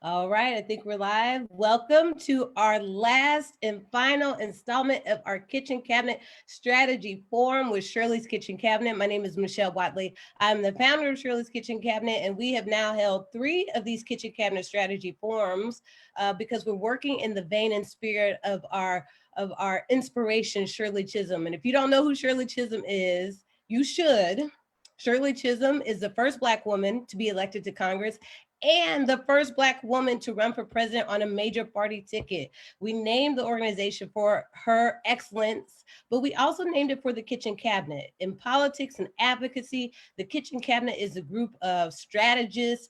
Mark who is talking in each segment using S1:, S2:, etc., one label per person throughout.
S1: All right, I think we're live. Welcome to our last and final installment of our Kitchen Cabinet Strategy Forum with Shirley's Kitchen Cabinet. My name is Michelle Watley. I'm the founder of Shirley's Kitchen Cabinet, and we have now held 3 of these Kitchen Cabinet Strategy Forums because we're working in the vein and spirit of our inspiration, Shirley Chisholm. And if you don't know who Shirley Chisholm is, you should. Shirley Chisholm is the first Black woman to be elected to Congress and the first Black woman to run for president on a major party ticket. We named the organization for her excellence, but we also named it for the kitchen cabinet. In politics and advocacy, the kitchen cabinet is a group of strategists,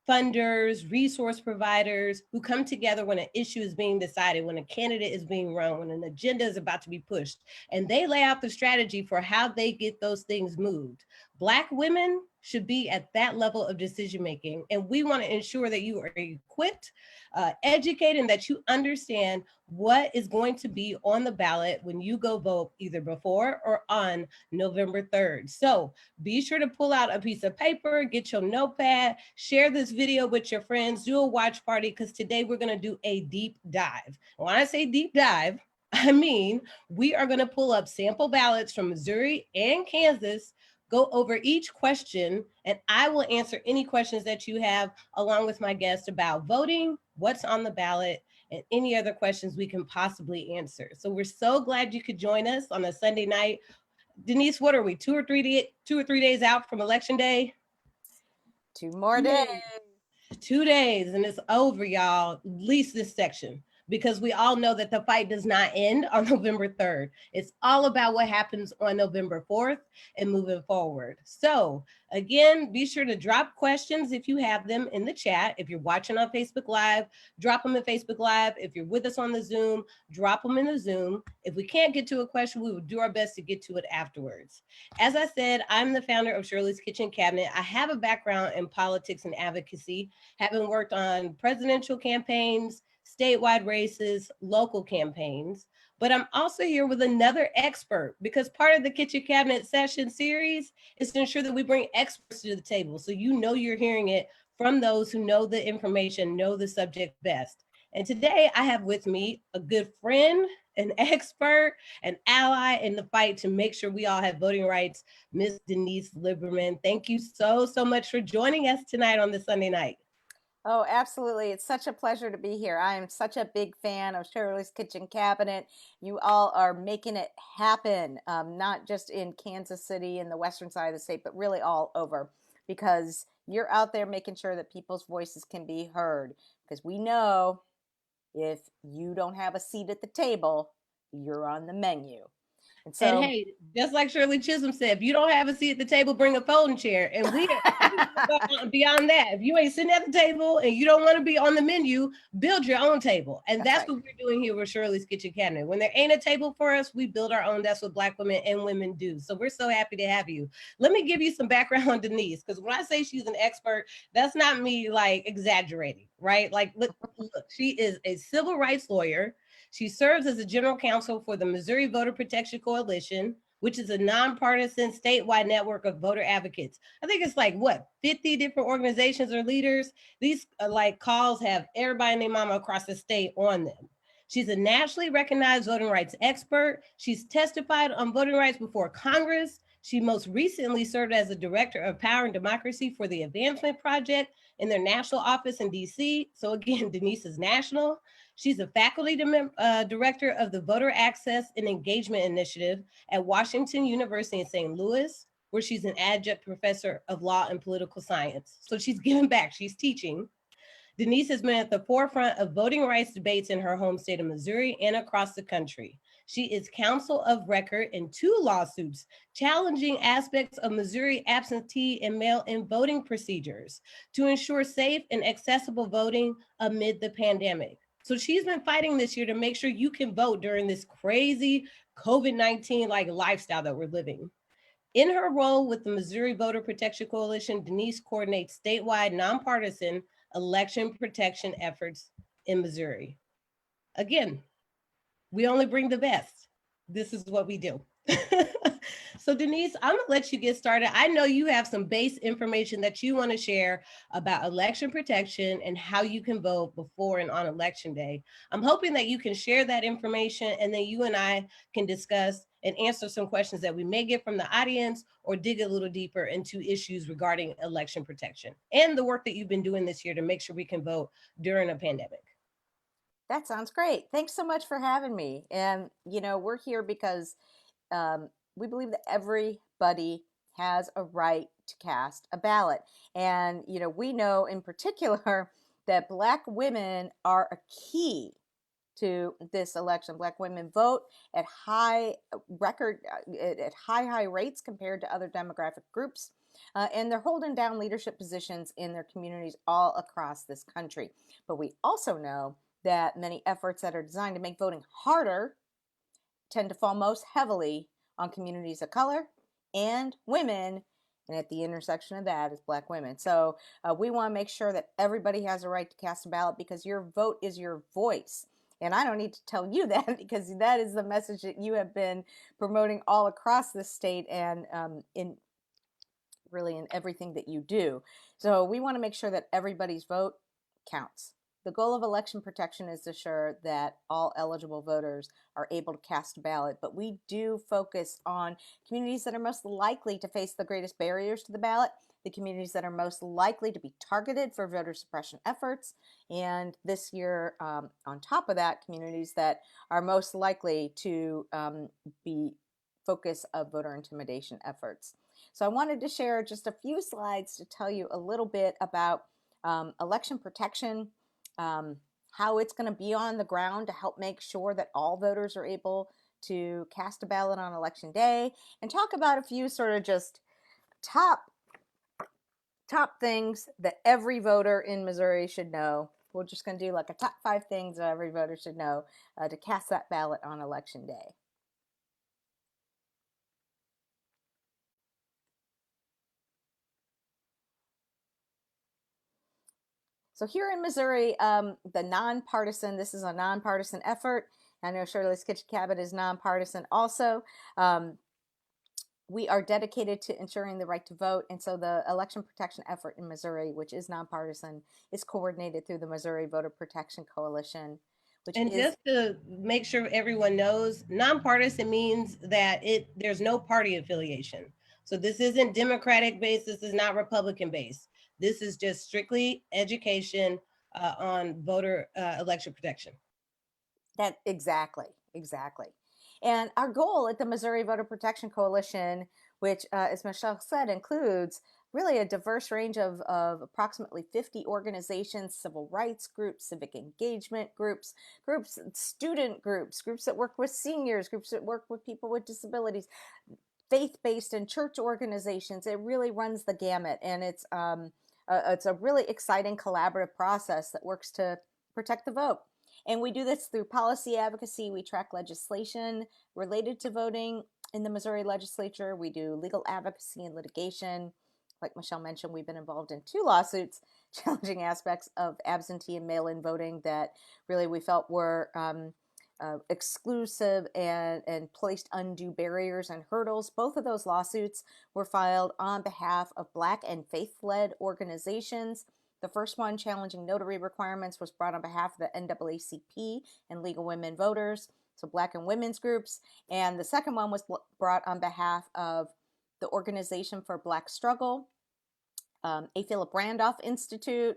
S1: funders, resource providers who come together when an issue is being decided, when a candidate is being run, when an agenda is about to be pushed, and they lay out the strategy for how they get those things moved. Black women should be at that level of decision making, and we want to ensure that you are equipped, educated, and that you understand what is going to be on the ballot when you go vote either before or on November 3rd. So be sure to pull out a piece of paper, get your notepad, share this video with your friends, do a watch party, because today we're going to do a deep dive. When I say deep dive, I mean we are going to pull up sample ballots from Missouri and Kansas, go over each question, and I will answer any questions that you have along with my guest about voting, what's on the ballot, and any other questions we can possibly answer. So we're so glad you could join us on a Sunday night. Denise, what are we, 2 or 3 days out from Election Day?
S2: 2 more days.
S1: 2 days, and it's over, y'all, at least this section, because we all know that the fight does not end on November 3rd. It's all about what happens on November 4th and moving forward. So again, be sure to drop questions if you have them in the chat. If you're watching on Facebook Live, drop them in Facebook Live. If you're with us on the Zoom, drop them in the Zoom. If we can't get to a question, we will do our best to get to it afterwards. As I said, I'm the founder of Shirley's Kitchen Cabinet. I have a background in politics and advocacy, having worked on presidential campaigns, statewide races, local campaigns. But I'm also here with another expert, because part of the Kitchen Cabinet Session series is to ensure that we bring experts to the table. So you know you're hearing it from those who know the information, know the subject best. And today I have with me a good friend, an expert, an ally in the fight to make sure we all have voting rights, Miss Denise Lieberman. Thank you so much for joining us tonight on the Sunday night.
S2: Oh, absolutely. It's such a pleasure to be here. I am such a big fan of Shirley's Kitchen Cabinet. You all are making it happen, not just in Kansas City and the western side of the state, but really all over, because you're out there making sure that people's voices can be heard. Because we know if you don't have a seat at the table, you're on the menu.
S1: And hey, just like Shirley Chisholm said, if you don't have a seat at the table, bring a folding chair. And we go beyond that. If you ain't sitting at the table and you don't want to be on the menu, build your own table. And that's
S2: right.
S1: what we're doing here with Shirley's Kitchen Cabinet. When there ain't a table for us, we build our own. That's what Black women and women do. So we're so happy to have you. Let me give you some background on Denise, because when I say she's an expert, that's not me like exaggerating, right? Like, look, she is a civil rights lawyer. She serves as the general counsel for the Missouri Voter Protection Coalition, which is a nonpartisan statewide network of voter advocates. I think it's like, what, 50 different organizations or leaders? These like calls have everybody and their mama across the state on them. She's a nationally recognized voting rights expert. She's testified on voting rights before Congress. She most recently served as the director of Power and Democracy for the Advancement Project in their national office in DC. So again, Denise is national. She's a faculty director of the Voter Access and Engagement Initiative at Washington University in St. Louis, where she's an adjunct professor of law and political science. So she's giving back, she's teaching. Denise has been at the forefront of voting rights debates in her home state of Missouri and across the country. She is counsel of record in 2 lawsuits challenging aspects of Missouri absentee and mail-in voting procedures to ensure safe and accessible voting amid the pandemic. So she's been fighting this year to make sure you can vote during this crazy COVID-19 like lifestyle that we're living. In her role with the Missouri Voter Protection Coalition, Denise coordinates statewide nonpartisan election protection efforts in Missouri. Again, we only bring the best. This is what we do. So Denise, I'm gonna let you get started. I know you have some base information that you want to share about election protection and how you can vote before and on election day. I'm hoping that you can share that information and then you and I can discuss and answer some questions that we may get from the audience or dig a little deeper into issues regarding election protection and the work that you've been doing this year to make sure we can vote during a pandemic.
S2: That sounds great. Thanks so much for having me. And, we're here because we believe that everybody has a right to cast a ballot. And, we know in particular that Black women are a key to this election. Black women vote at high rates compared to other demographic groups. And they're holding down leadership positions in their communities all across this country. But we also know that many efforts that are designed to make voting harder tend to fall most heavily on communities of color and women. And at the intersection of that is Black women. So we want to make sure that everybody has a right to cast a ballot because your vote is your voice. And I don't need to tell you that because that is the message that you have been promoting all across the state and in everything that you do. So we want to make sure that everybody's vote counts. The goal of election protection is to ensure that all eligible voters are able to cast a ballot, but we do focus on communities that are most likely to face the greatest barriers to the ballot, the communities that are most likely to be targeted for voter suppression efforts, and this year, on top of that, communities that are most likely to be focus of voter intimidation efforts. So I wanted to share just a few slides to tell you a little bit about election protection, how it's going to be on the ground to help make sure that all voters are able to cast a ballot on election day, and talk about a few sort of just top things that every voter in Missouri should know. We're just going to do like a top 5 things that every voter should know to cast that ballot on election day. So here in Missouri, this is a nonpartisan effort. I know Shirley's Kitchen Cabinet is nonpartisan also. We are dedicated to ensuring the right to vote. And so the election protection effort in Missouri, which is nonpartisan, is coordinated through the Missouri Voter Protection Coalition, which
S1: And
S2: is
S1: just to make sure everyone knows, nonpartisan means that there's no party affiliation. So this isn't Democratic based. This is not Republican based. This is just strictly education on voter election protection.
S2: that exactly. And our goal at the Missouri Voter Protection Coalition, which, as Michelle said, includes really a diverse range of approximately 50 organizations, civil rights groups, civic engagement groups, student groups that work with seniors, groups that work with people with disabilities, faith-based and church organizations. It really runs the gamut, and it's a really exciting collaborative process that works to protect the vote. And we do this through policy advocacy. We track legislation related to voting in the Missouri legislature. We do legal advocacy and litigation. Like Michelle mentioned, we've been involved in 2 lawsuits challenging aspects of absentee and mail-in voting that really we felt were exclusive and placed undue barriers and hurdles. Both of those lawsuits were filed on behalf of Black and faith-led organizations. The first one, challenging notary requirements, was brought on behalf of the NAACP and Legal Women Voters, so Black and women's groups. And the second one was brought on behalf of the Organization for Black Struggle, A. Philip Randolph Institute,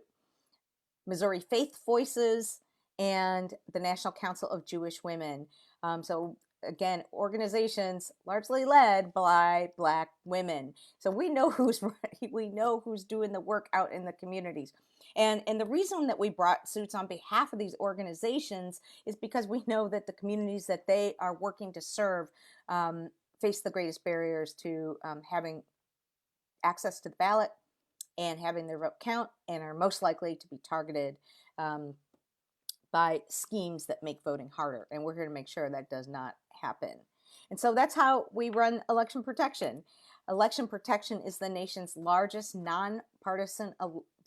S2: Missouri Faith Voices, and the National Council of Jewish Women. So again, organizations largely led by Black women. So we know who's doing the work out in the communities. And the reason that we brought suits on behalf of these organizations is because we know that the communities that they are working to serve face the greatest barriers to having access to the ballot and having their vote count, and are most likely to be targeted by schemes that make voting harder. And we're here to make sure that does not happen. And so that's how we run election protection. Election protection is the nation's largest nonpartisan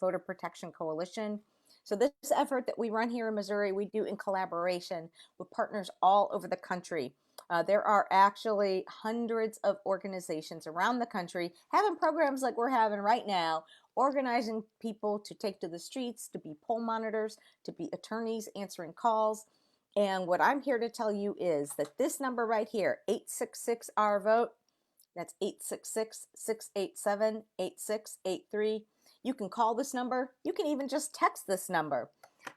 S2: voter protection coalition. So this effort that we run here in Missouri, we do in collaboration with partners all over the country. There are actually hundreds of organizations around the country having programs like we're having right now, organizing people to take to the streets, to be poll monitors, to be attorneys answering calls. And what I'm here to tell you is that this number right here, 866-R-VOTE, that's 866-687-8683. You can call this number. You can even just text this number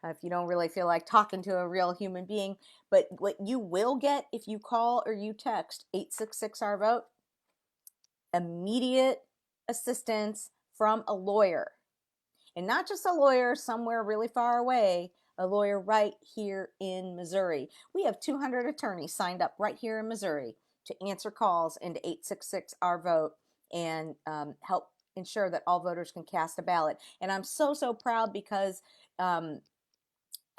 S2: if you don't really feel like talking to a real human being. But what you will get if you call or you text 866-R-VOTE, immediate assistance from a lawyer. And not just a lawyer somewhere really far away, a lawyer right here in Missouri. We have 200 attorneys signed up right here in Missouri to answer calls into 866-R-VOTE and help ensure that all voters can cast a ballot. And I'm so, so proud because a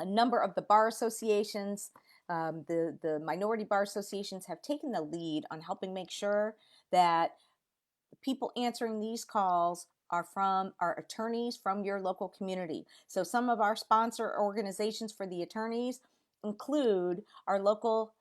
S2: number of the bar associations, the minority bar associations have taken the lead on helping make sure that the people answering these calls are from our attorneys from your local community. So some of our sponsor organizations for the attorneys include our local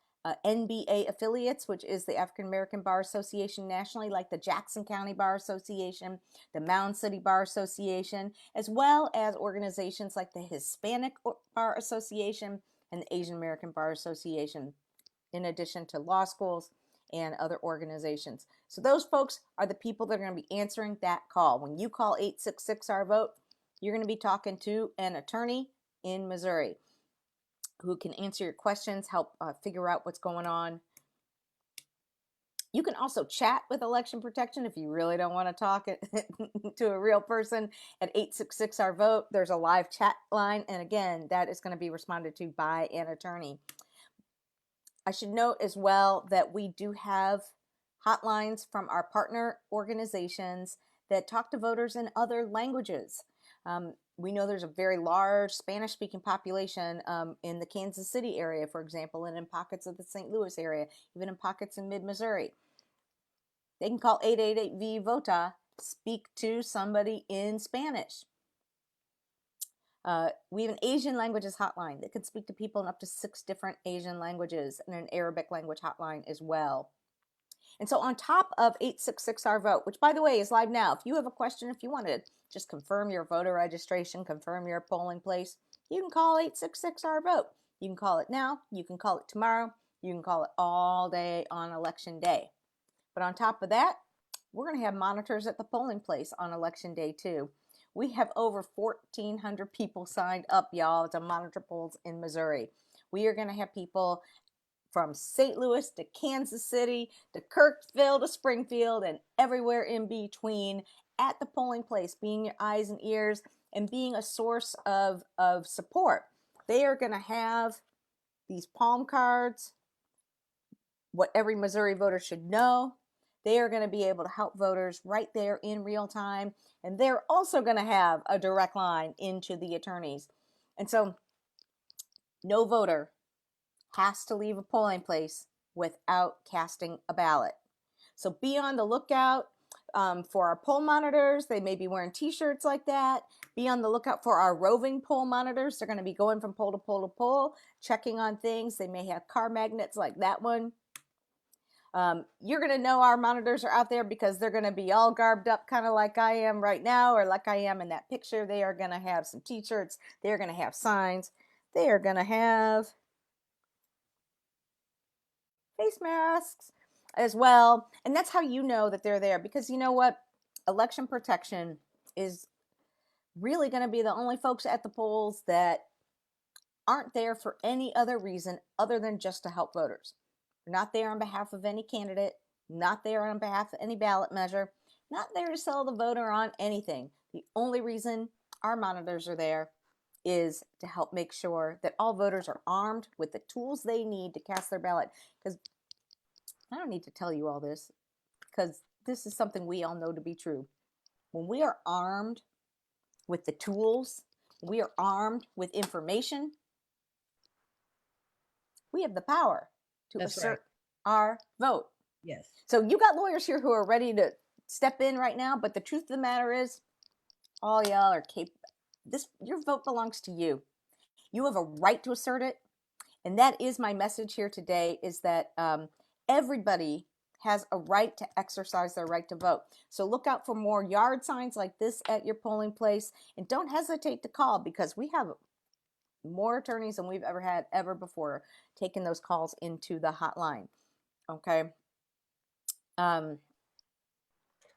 S2: NBA affiliates, which is the African American Bar Association nationally, like the Jackson County Bar Association, the Mound City Bar Association, as well as organizations like the Hispanic Bar Association and the Asian American Bar Association, in addition to law schools and other organizations. So those folks are the people that are going to be answering that call. When you call 866-R-VOTE, you're going to be talking to an attorney in Missouri who can answer your questions, help figure out what's going on. You can also chat with election protection if you really don't want to talk to a real person at 866-R-VOTE. There's a live chat line, and again, that is going to be responded to by an attorney. I should note as well that we do have hotlines from our partner organizations that talk to voters in other languages. We know there's a very large Spanish-speaking population in the Kansas City area, for example, and in pockets of the St. Louis area, even in pockets in mid-Missouri. They can call 888-VOTA, speak to somebody in Spanish. We have an Asian languages hotline that can speak to people in up to 6 different Asian languages, and an Arabic language hotline as well. And so on top of 866-R-VOTE, which by the way is live now, if you have a question, if you want to just confirm your voter registration, confirm your polling place, you can call 866-R-VOTE. You can call it now, you can call it tomorrow, you can call it all day on election day. But on top of that, we're going to have monitors at the polling place on election day too. We have over 1,400 people signed up, y'all, to monitor polls in Missouri. We are going to have people from St. Louis to Kansas City to Kirksville to Springfield and everywhere in between at the polling place, being your eyes and ears and being a source of support. They are going to have these palm cards, what every Missouri voter should know. They are going to be able to help voters right there in real time. And they're also going to have a direct line into the attorneys. And so no voter has to leave a polling place without casting a ballot. So be on the lookout for our poll monitors. They may be wearing t-shirts like that. Be on the lookout for our roving poll monitors. They're going to be going from poll to poll to poll, checking on things. They may have car magnets like that one. You're going to know our monitors are out there because they're going to be all garbed up kind of like I am right now, or like I am in that picture. They are going to have some t-shirts. They're going to have signs. They are going to have face masks as well. And that's how you know that they're there, because you know what? Election protection is really going to be the only folks at the polls that aren't there for any other reason other than just to help voters. They're not there on behalf of any candidate, not there on behalf of any ballot measure, not there to sell the voter on anything. The only reason our monitors are there is to help make sure that all voters are armed with the tools they need to cast their ballot. Because I don't need to tell you all this, because this is something we all know to be true. When we are armed with the tools, we are armed with information, we have the power to assert our vote.
S1: Yes.
S2: So you got lawyers here who are ready to step in right now, but the truth of the matter is, all y'all are capable. Your vote belongs to you. You have a right to assert it, and that is my message here today. Is that Everybody has a right to exercise their right to vote. So look out for more yard signs like this at your polling place, and don't hesitate to call, because we have more attorneys than we've ever had ever before taking those calls into the hotline. Okay. Um,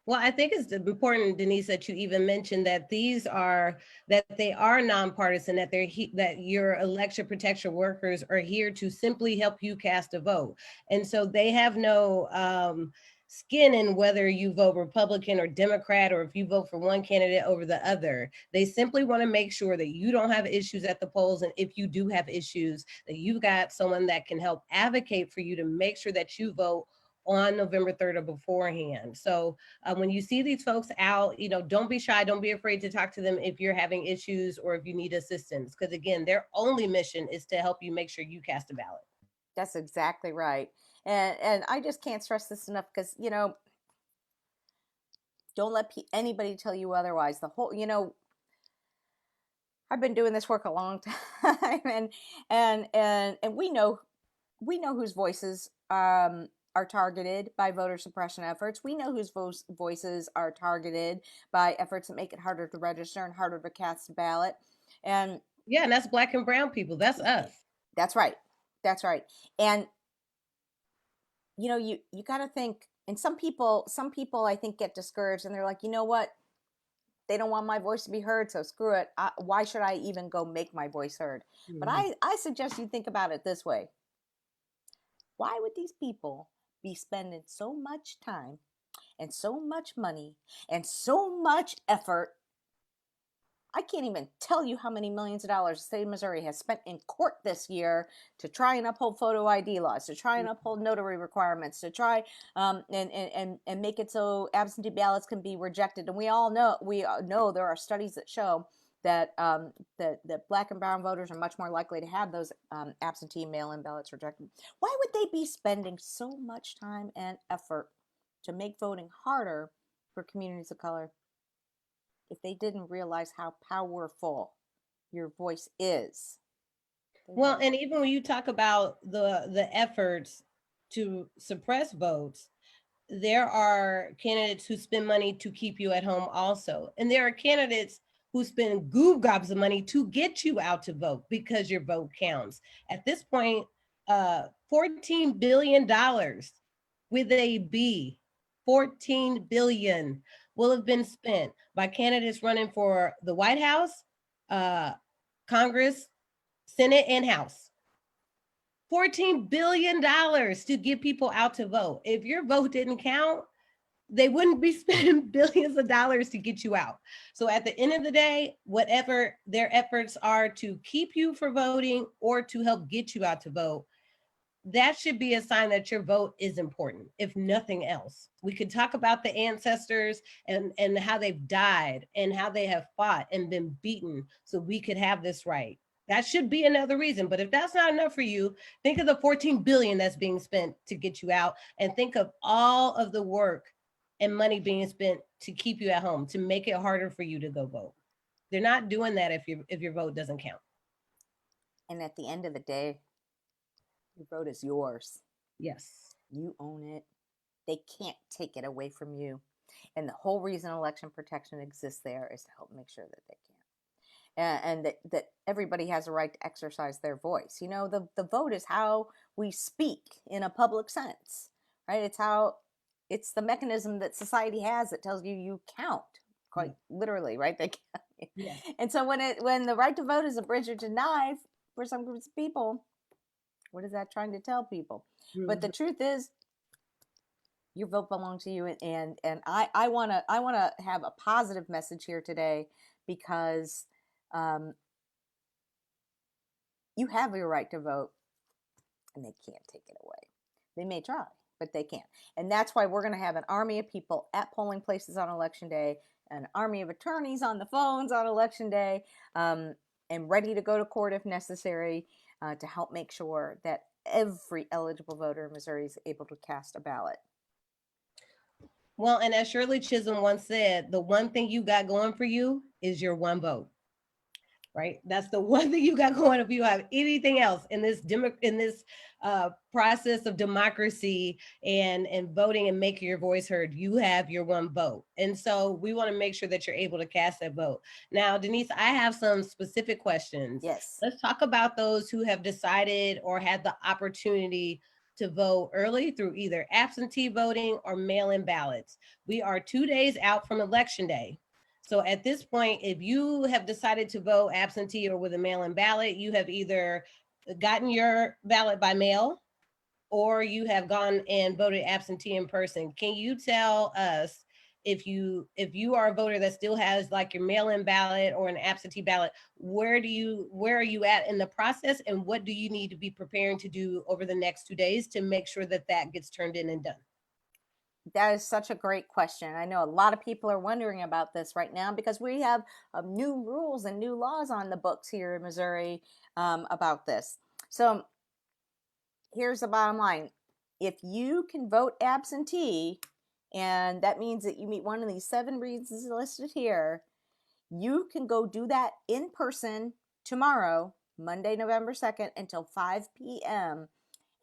S1: Well, I think it's important, Denise, that you even mentioned that that they are nonpartisan, that that your election protection workers are here to simply help you cast a vote, and so they have no skin in whether you vote Republican or Democrat, or if you vote for one candidate over the other. They simply want to make sure that you don't have issues at the polls, and if you do have issues, that you've got someone that can help advocate for you to make sure that you vote on November 3rd or beforehand. So when you see these folks out, don't be shy, don't be afraid to talk to them if you're having issues or if you need assistance, because again, their only mission is to help you make sure you cast a ballot.
S2: that's exactly right. And I just can't stress this enough, because, don't let anybody tell you otherwise. The whole, I've been doing this work a long time, and we know whose voices are targeted by voter suppression efforts. We know whose voices are targeted by efforts that make it harder to register and harder to cast a ballot. And
S1: Yeah, and that's Black and brown people. That's us.
S2: that's right. That's right. And you got to think. And some people I think get discouraged, and they're like, you know what? They don't want my voice to be heard, so screw it. Why should I even go make my voice heard? But
S1: Mhm.
S2: I suggest you think about it this way. Why would these people be spending so much time and so much money and so much effort? I can't even tell you how many millions of dollars the state of Missouri has spent in court this year to try and uphold photo ID laws, to try and uphold notary requirements, to try and make it so absentee ballots can be rejected. And we know there are studies that show that that Black and brown voters are much more likely to have those absentee mail-in ballots rejected. Why would they be spending so much time and effort to make voting harder for communities of color if they didn't realize how powerful your voice is? They
S1: Well,
S2: would.
S1: and even when you talk about the efforts to suppress votes, there are candidates who spend money to keep you at home also. And there are candidates who spend goob gobs of money to get you out to vote because your vote counts. At this point, $14 billion with a B, 14 billion will have been spent by candidates running for the White House, uh, Congress, Senate, and House. $14 billion to get people out to vote. If your vote didn't count, they wouldn't be spending billions of dollars to get you out. So at the end of the day, whatever their efforts are to keep you from voting or to help get you out to vote, that should be a sign that your vote is important, if nothing else. We could talk about the ancestors and how they've died and how they have fought and been beaten so we could have this right. That should be another reason. But if that's not enough for you, think of the 14 billion that's being spent to get you out, and think of all of the work and money being spent to keep you at home, to make it harder for you to go vote. They're not doing that if your vote doesn't count.
S2: And at the end of the day, your vote is yours.
S1: Yes.
S2: You own it. They can't take it away from you. And the whole reason election protection exists there is to help make sure that they can't. And that everybody has a right to exercise their voice. The vote is how we speak in a public sense, right? It's the mechanism that society has that tells you count, quite literally, right? They count.
S1: Yes.
S2: And so when the right to vote is abridged or denied for some groups of people, what is that trying to tell people? But the truth is, your vote belongs to you, and I want to have a positive message here today, because um, you have your right to vote, and they can't take it away. They may try, but they can't. And that's why we're going to have an army of people at polling places on election day, an army of attorneys on the phones on election day, and ready to go to court if necessary, to help make sure that every eligible voter in Missouri is able to cast a ballot.
S1: Well, and as Shirley Chisholm once said, the one thing you got going for you is your one vote. right? That's the one thing you got going. If you have anything else in this process of democracy and voting and making your voice heard, you have your one vote. And so we want to make sure that you're able to cast that vote. Now, Denise, I have some specific questions.
S2: Yes.
S1: Let's talk about those who have decided or had the opportunity to vote early through either absentee voting or mail-in ballots. We are 2 days out from Election Day. So at this point, if you have decided to vote absentee or with a mail-in ballot, you have either gotten your ballot by mail or you have gone and voted absentee in person. Can you tell us if you are a voter that still has like your mail-in ballot or an absentee ballot, where are you at in the process, and what do you need to be preparing to do over the next 2 days to make sure that that gets turned in and done?
S2: That is such a great question. I know a lot of people are wondering about this right now because we have new rules and new laws on the books here in Missouri about this. So here's the bottom line. If you can vote absentee, and that means that you meet one of these 7 reasons listed here, you can go do that in person tomorrow, Monday, November 2nd, until 5 p.m.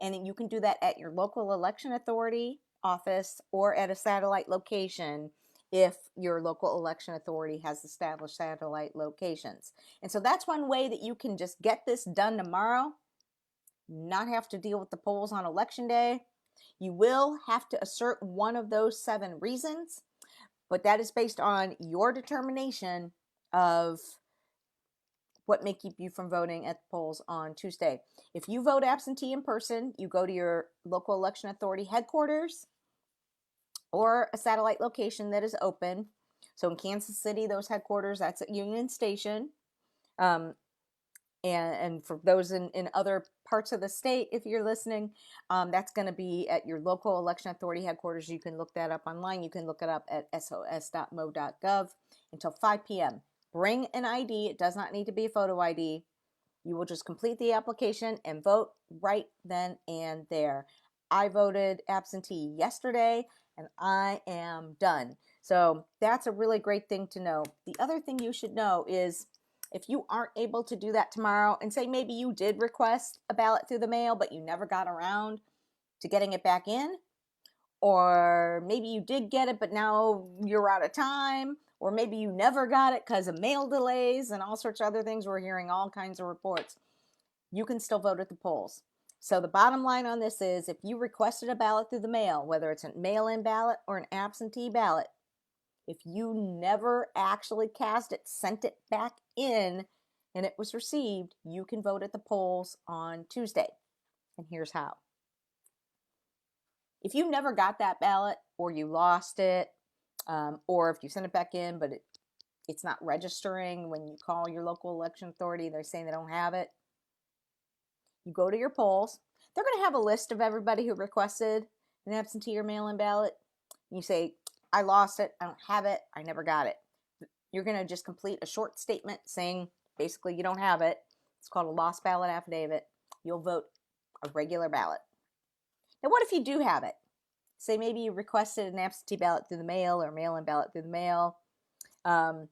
S2: And you can do that at your local election authority office or at a satellite location if your local election authority has established satellite locations. And so that's one way that you can just get this done tomorrow, not have to deal with the polls on election day. You will have to assert one of those 7 reasons, but that is based on your determination of what may keep you from voting at the polls on Tuesday. If you vote absentee in person, you go to your local election authority headquarters or a satellite location that is open. So in Kansas City, those headquarters, that's at Union Station. And for those in other parts of the state, if you're listening, that's going to be at your local election authority headquarters. You can look that up online. You can look it up at sos.mo.gov until 5 p.m. Bring an ID. It does not need to be a photo ID. You will just complete the application and vote right then and there. I voted absentee yesterday and I am done. So that's a really great thing to know. The other thing you should know is if you aren't able to do that tomorrow, and say maybe you did request a ballot through the mail, but you never got around to getting it back in, or maybe you did get it, but now you're out of time, or maybe you never got it because of mail delays and all sorts of other things. We're hearing all kinds of reports. You can still vote at the polls. So the bottom line on this is if you requested a ballot through the mail, whether it's a mail-in ballot or an absentee ballot, if you never actually cast it, sent it back in, and it was received, you can vote at the polls on Tuesday. And here's how. If you never got that ballot, or you lost it, or if you sent it back in but it's not registering when you call your local election authority, they're saying they don't have it, you go to your polls. They're going to have a list of everybody who requested an absentee or mail-in ballot. You say, I lost it, I don't have it, I never got it. You're going to just complete a short statement saying basically you don't have it. It's called a lost ballot affidavit. You'll vote a regular ballot. Now, what if you do have it? Say maybe you requested an absentee ballot through the mail or mail-in ballot through the mail, and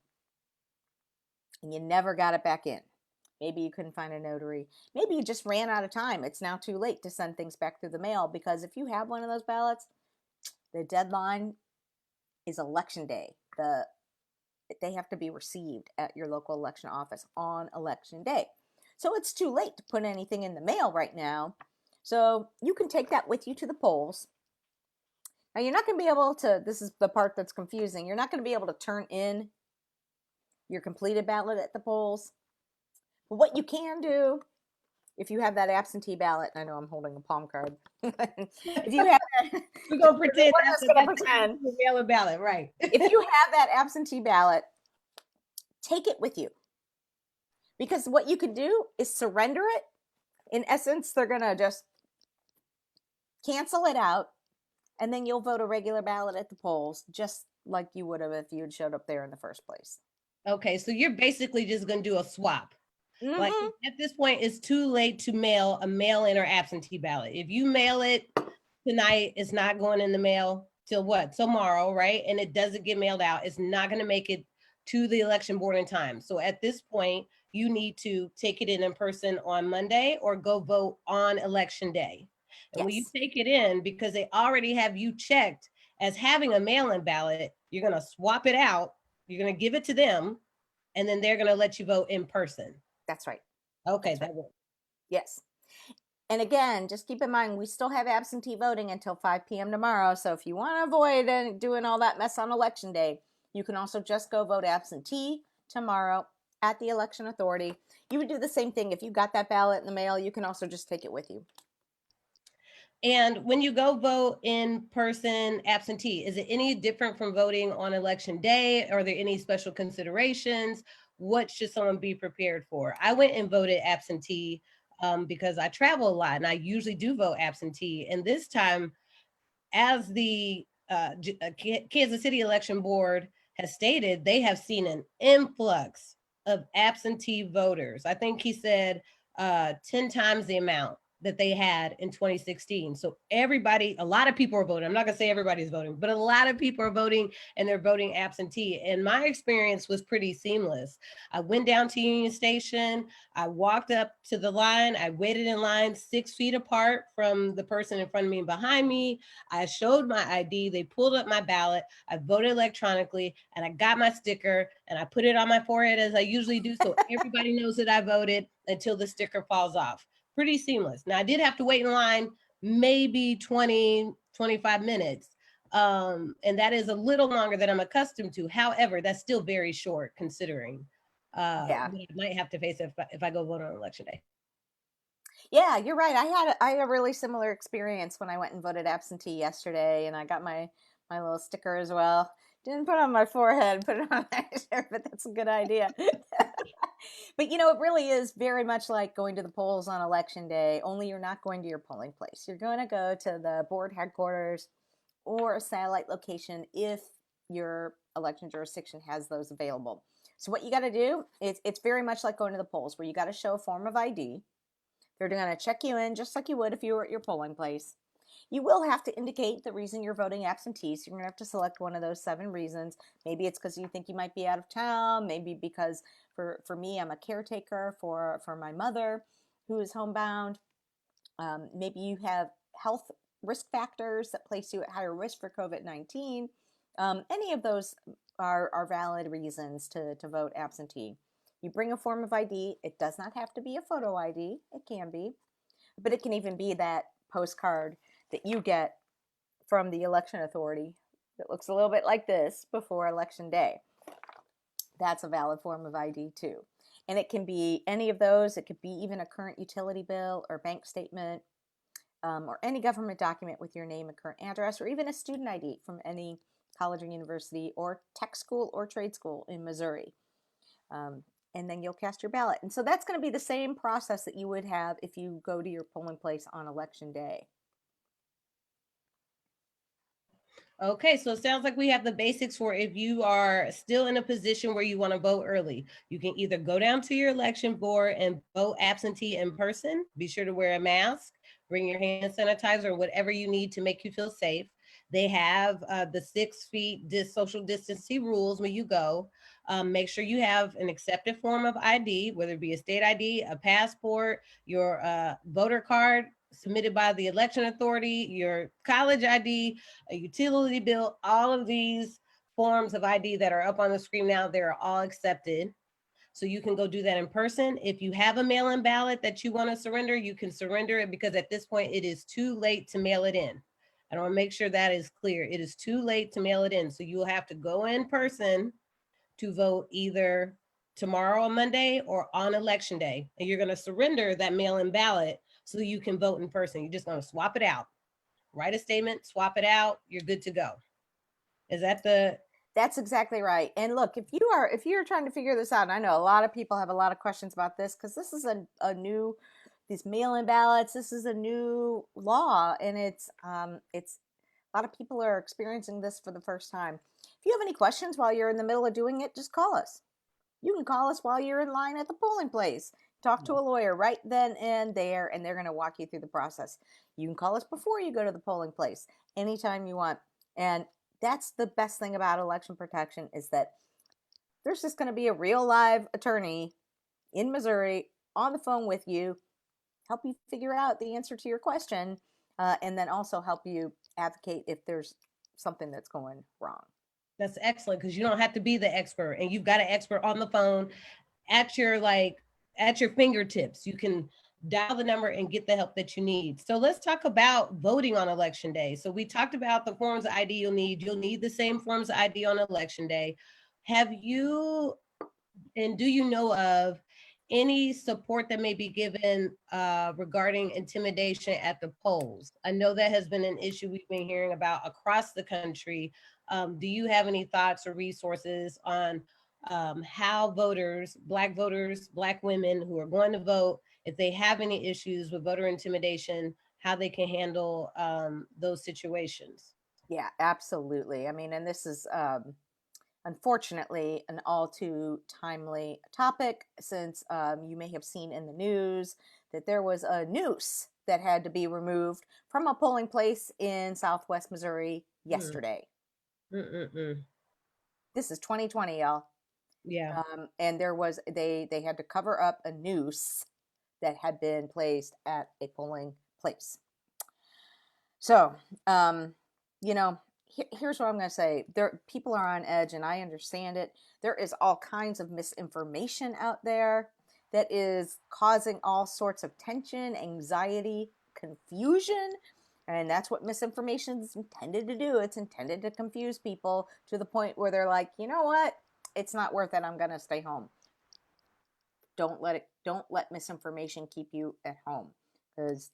S2: you never got it back in. Maybe you couldn't find a notary. Maybe you just ran out of time. It's now too late to send things back through the mail, because if you have one of those ballots, the deadline is election day. They have to be received at your local election office on election day. So it's too late to put anything in the mail right now. So you can take that with you to the polls. Now you're not going to be able to, this is the part that's confusing, you're not going to be able to turn in your completed ballot at the polls. But what you can do, if you have that absentee ballot, I know I'm holding a palm card. If you have that,
S1: We're gonna pretend
S2: we're just gonna pretend.
S1: Mail-in ballot, right?
S2: If you have that absentee ballot, take it with you. Because what you could do is surrender it. In essence, they're gonna just cancel it out, and then you'll vote a regular ballot at the polls, just like you would have if you had showed up there in the first place.
S1: Okay, so you're basically just gonna do a swap.
S2: Mm-hmm.
S1: Like at this point, it's too late to mail a mail-in or absentee ballot. If you mail it tonight, it's not going in the mail till what? Tomorrow, right? And it doesn't get mailed out. It's not going to make it to the election board in time. So at this point, you need to take it in person on Monday or go vote on election day. And when you
S2: Yes.
S1: take it in, because they already have you checked as having a mail-in ballot, you're going to swap it out. You're going to give it to them, and then they're going to let you vote in person.
S2: That's right.
S1: Okay,
S2: That's right.
S1: that works.
S2: Yes. And again, just keep in mind, we still have absentee voting until 5 p.m. tomorrow. So if you want to avoid doing all that mess on election day, you can also just go vote absentee tomorrow at the election authority. You would do the same thing. If you got that ballot in the mail, you can also just take it with you.
S1: And when you go vote in person absentee, is it any different from voting on election day? Are there any special considerations? What should someone be prepared for? I went and voted absentee because I travel a lot and I usually do vote absentee. And this time, as the Kansas City Election Board has stated, they have seen an influx of absentee voters. I think he said 10 times the amount that they had in 2016. So everybody, a lot of people are voting. I'm not going to say everybody's voting, but a lot of people are voting and they're voting absentee. And my experience was pretty seamless. I went down to Union Station. I walked up to the line. I waited in line 6 feet apart from the person in front of me and behind me. I showed my ID. They pulled up my ballot. I voted electronically and I got my sticker and I put it on my forehead as I usually do. So everybody knows that I voted until the sticker falls off. Pretty seamless. Now I did have to wait in line maybe 20, 25 minutes. And that is a little longer than I'm accustomed to. However, that's still very short considering
S2: Yeah.
S1: what I might have to face if I go vote on election day.
S2: Yeah, you're right. I had a really similar experience when I went and voted absentee yesterday, and I got my little sticker as well. Didn't put it on my forehead, put it on my shirt, but that's a good idea. But it really is very much like going to the polls on election day, only you're not going to your polling place. You're going to go to the board headquarters or a satellite location if your election jurisdiction has those available. So what you got to do is it's very much like going to the polls where you got to show a form of ID. They're going to check you in just like you would if you were at your polling place. You will have to indicate the reason you're voting absentee. So you're going to have to select one of those 7 reasons. Maybe it's because you think you might be out of town. Maybe because for me, I'm a caretaker for my mother who is homebound. Maybe you have health risk factors that place you at higher risk for COVID-19. Any of those are valid reasons to vote absentee. You bring a form of ID. It does not have to be a photo ID. It can be, but it can even be that postcard that you get from the election authority that looks a little bit like this before election day. That's a valid form of ID too. And it can be any of those. It could be even a current utility bill or bank statement, or any government document with your name and current address, or even a student ID from any college or university or tech school or trade school in Missouri. And then you'll cast your ballot. And so that's going to be the same process that you would have if you go to your polling place on election day.
S1: Okay, so it sounds like we have the basics for if you are still in a position where you want to vote early. You can either go down to your election board and vote absentee in person. Be sure to wear a mask, bring your hand sanitizer, whatever you need to make you feel safe. They have the 6 feet social distancing rules when you go. Make sure you have an accepted form of ID, whether it be a state ID, a passport, your voter card submitted by the election authority, your college ID, a utility bill. All of these forms of ID that are up on the screen now, they're all accepted. So you can go do that in person. If you have a mail-in ballot that you want to surrender, you can surrender it because at this point it is too late to mail it in. I want to make sure that is clear. It is too late to mail it in. So you will have to go in person to vote either tomorrow on Monday or on election day. And you're going to surrender that mail-in ballot so you can vote in person. You're just going to swap it out. Write a statement, swap it out, you're good to go. Is that the
S2: That's exactly right. And look, if you're trying to figure this out, and I know a lot of people have a lot of questions about this because this is a new these mail-in ballots. This is a new law, and it's a lot of people are experiencing this for the first time. If you have any questions while you're in the middle of doing it, just call us. You can call us while you're in line at the polling place. Talk to a lawyer right then and there, and they're going to walk you through the process. You can call us before you go to the polling place, anytime you want. And that's the best thing about election protection is that there's just going to be a real live attorney in Missouri on the phone with you, help you figure out the answer to your question, and then also help you advocate if there's something that's going wrong.
S1: That's excellent because you don't have to be the expert, and you've got an expert on the phone at your fingertips. You can dial the number and get the help that you need. So let's talk about voting on election day. So we talked about the forms of ID you'll need. You'll need the same forms of ID on election day. Have you and do you know of any support that may be given regarding intimidation at the polls? I know that has been an issue we've been hearing about across the country. Do you have any thoughts or resources on how voters, Black women who are going to vote, if they have any issues with voter intimidation, how they can handle those situations?
S2: Yeah, absolutely. I mean, and this is unfortunately an all too timely topic, since you may have seen in the news that there was a noose that had to be removed from a polling place in Southwest Missouri
S1: Mm.
S2: yesterday.
S1: Mm-mm-mm.
S2: This is 2020, y'all.
S1: Yeah.
S2: And there was they had to cover up a noose that had been placed at a polling place. So, you know, here's what I'm going to say. There, people are on edge, and I understand it. There is all kinds of misinformation out there that is causing all sorts of tension, anxiety, confusion. And that's what misinformation is intended to do. It's intended to confuse people to the point where they're like, you know what? It's not worth it. I'm going to stay home. Don't let misinformation keep you at home, because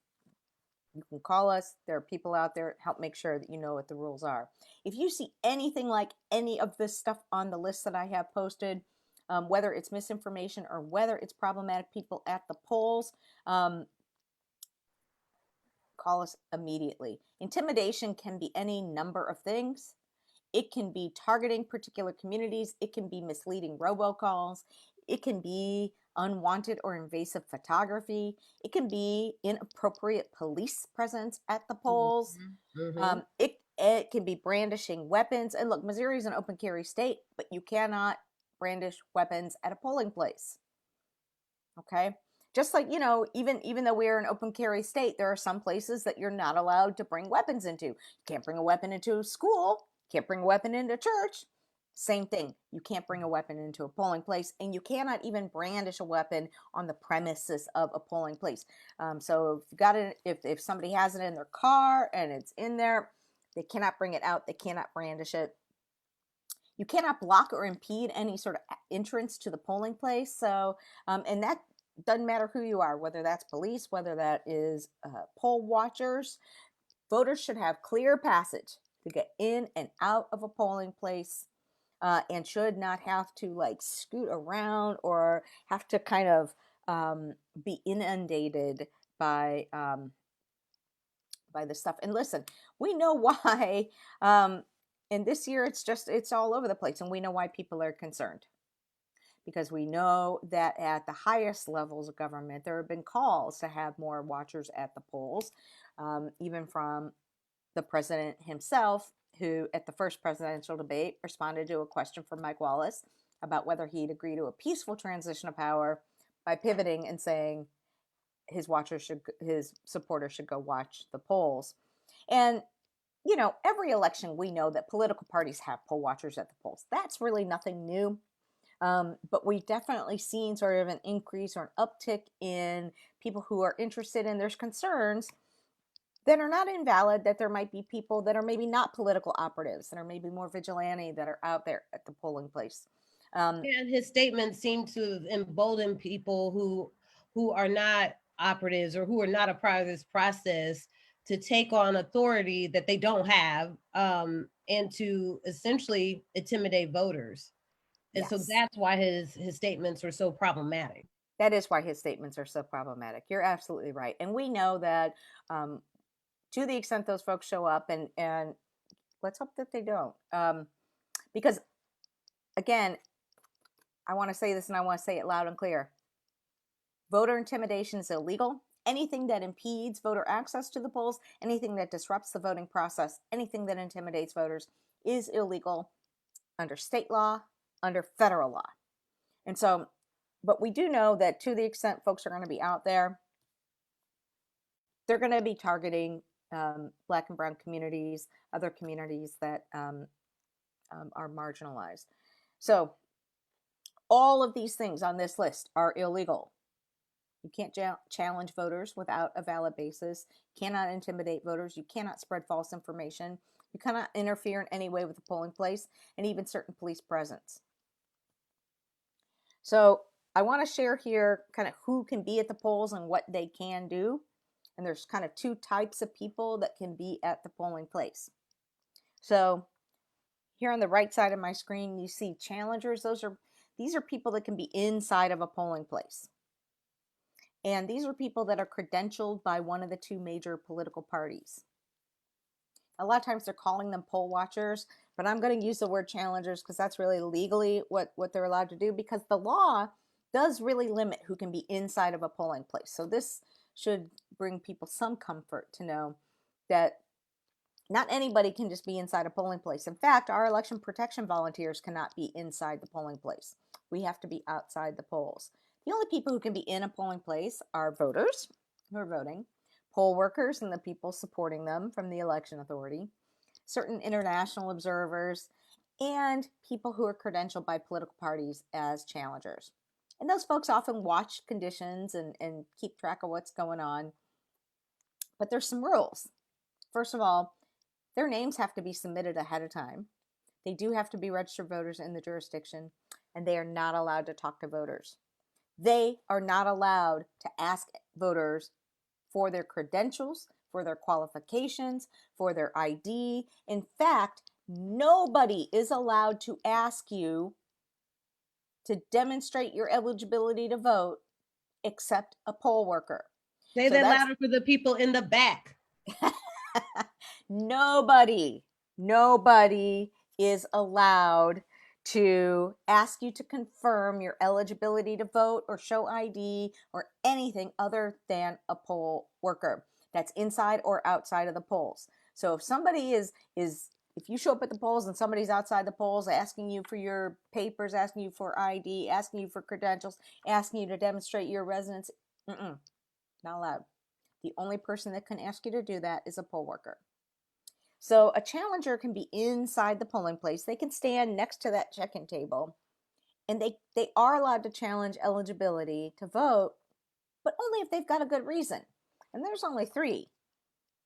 S2: you can call us. There are people out there help make sure that you know what the rules are. If you see anything like any of this stuff on the list that I have posted, whether it's misinformation or whether it's problematic people at the polls, call us immediately. Intimidation can be any number of things. It can be targeting particular communities. It can be misleading robocalls. It can be unwanted or invasive photography. It can be inappropriate police presence at the polls.
S1: Mm-hmm. Mm-hmm.
S2: It can be brandishing weapons. And look, Missouri is an open carry state, but you cannot brandish weapons at a polling place. Okay. Just like, even though we're an open carry state, there are some places that you're not allowed to bring weapons into. You can't bring a weapon into a school, can't bring a weapon into church. Same thing. You can't bring a weapon into a polling place, and you cannot even brandish a weapon on the premises of a polling place. So if you got it, if somebody has it in their car and it's in there, they cannot bring it out. They cannot brandish it. You cannot block or impede any sort of entrance to the polling place. So, and that doesn't matter who you are, whether that's police, whether that is poll watchers. Voters should have clear passage to get in and out of a polling place, and should not have to like scoot around or have to kind of be inundated by the stuff. And listen, we know why. And this year, it's all over the place, and we know why people are concerned, because we know that at the highest levels of government, there have been calls to have more watchers at the polls, even from the president himself, who at the first presidential debate responded to a question from Mike Wallace about whether he'd agree to a peaceful transition of power by pivoting and saying his supporters should go watch the polls. And every election we know that political parties have poll watchers at the polls. That's really nothing new. But we've definitely seen sort of an increase or an uptick in people who are interested, and there's concerns that are not invalid, that there might be people that are maybe not political operatives, that are maybe more vigilante, that are out there at the polling place.
S1: And his statement seemed to embolden people who are not operatives or who are not a part of this process to take on authority that they don't have, and to essentially intimidate voters. And so
S2: Yes,
S1: that's why his statements are so problematic.
S2: that is why his statements are so problematic. You're absolutely right. And we know that, to the extent those folks show up, and let's hope that they don't, because again, I want to say this, and I want to say it loud and clear. Voter intimidation is illegal. Anything that impedes voter access to the polls, anything that disrupts the voting process, anything that intimidates voters is illegal under state law, under federal law. And so But we do know that to the extent folks are going to be out there, they're going to be targeting Black and brown communities, other communities that are marginalized. So all of these things on this list are illegal. You can't challenge voters without a valid basis. You cannot intimidate voters. You cannot spread false information. You cannot interfere in any way with the polling place and even certain police presence. So I want to share here kind of who can be at the polls and what they can do. And there's kind of two types of people that can be at the polling place. So here on the right side of my screen, you see challengers. These are people that can be inside of a polling place. And these are people that are credentialed by one of the two major political parties. A lot of times they're calling them poll watchers, but I'm going to use the word challengers because that's really legally what they're allowed to do, because the law does really limit who can be inside of a polling place. So this should bring people some comfort to know that not anybody can just be inside a polling place. In fact, our election protection volunteers cannot be inside the polling place. We have to be outside the polls. The only people who can be in a polling place are voters who are voting, poll workers and the people supporting them from the election authority, certain international observers, and people who are credentialed by political parties as challengers. And those folks often watch conditions and keep track of what's going on. But there's some rules. First of all, their names have to be submitted ahead of time. They do have to be registered voters in the jurisdiction, and they are not allowed to talk to voters. They are not allowed to ask voters for their credentials, for their qualifications, for their ID. In fact, nobody is allowed to ask you to demonstrate your eligibility to vote except a poll worker.
S1: Say that louder for the people in the back.
S2: Nobody is allowed to ask you to confirm your eligibility to vote or show ID or anything other than a poll worker that's inside or outside of the polls. So if somebody if you show up at the polls and somebody's outside the polls asking you for your papers, asking you for ID, asking you for credentials, asking you to demonstrate your residence, not allowed. The only person that can ask you to do that is a poll worker. So a challenger can be inside the polling place. They can stand next to that check-in table, and they are allowed to challenge eligibility to vote, but only if they've got a good reason. And there's only 3.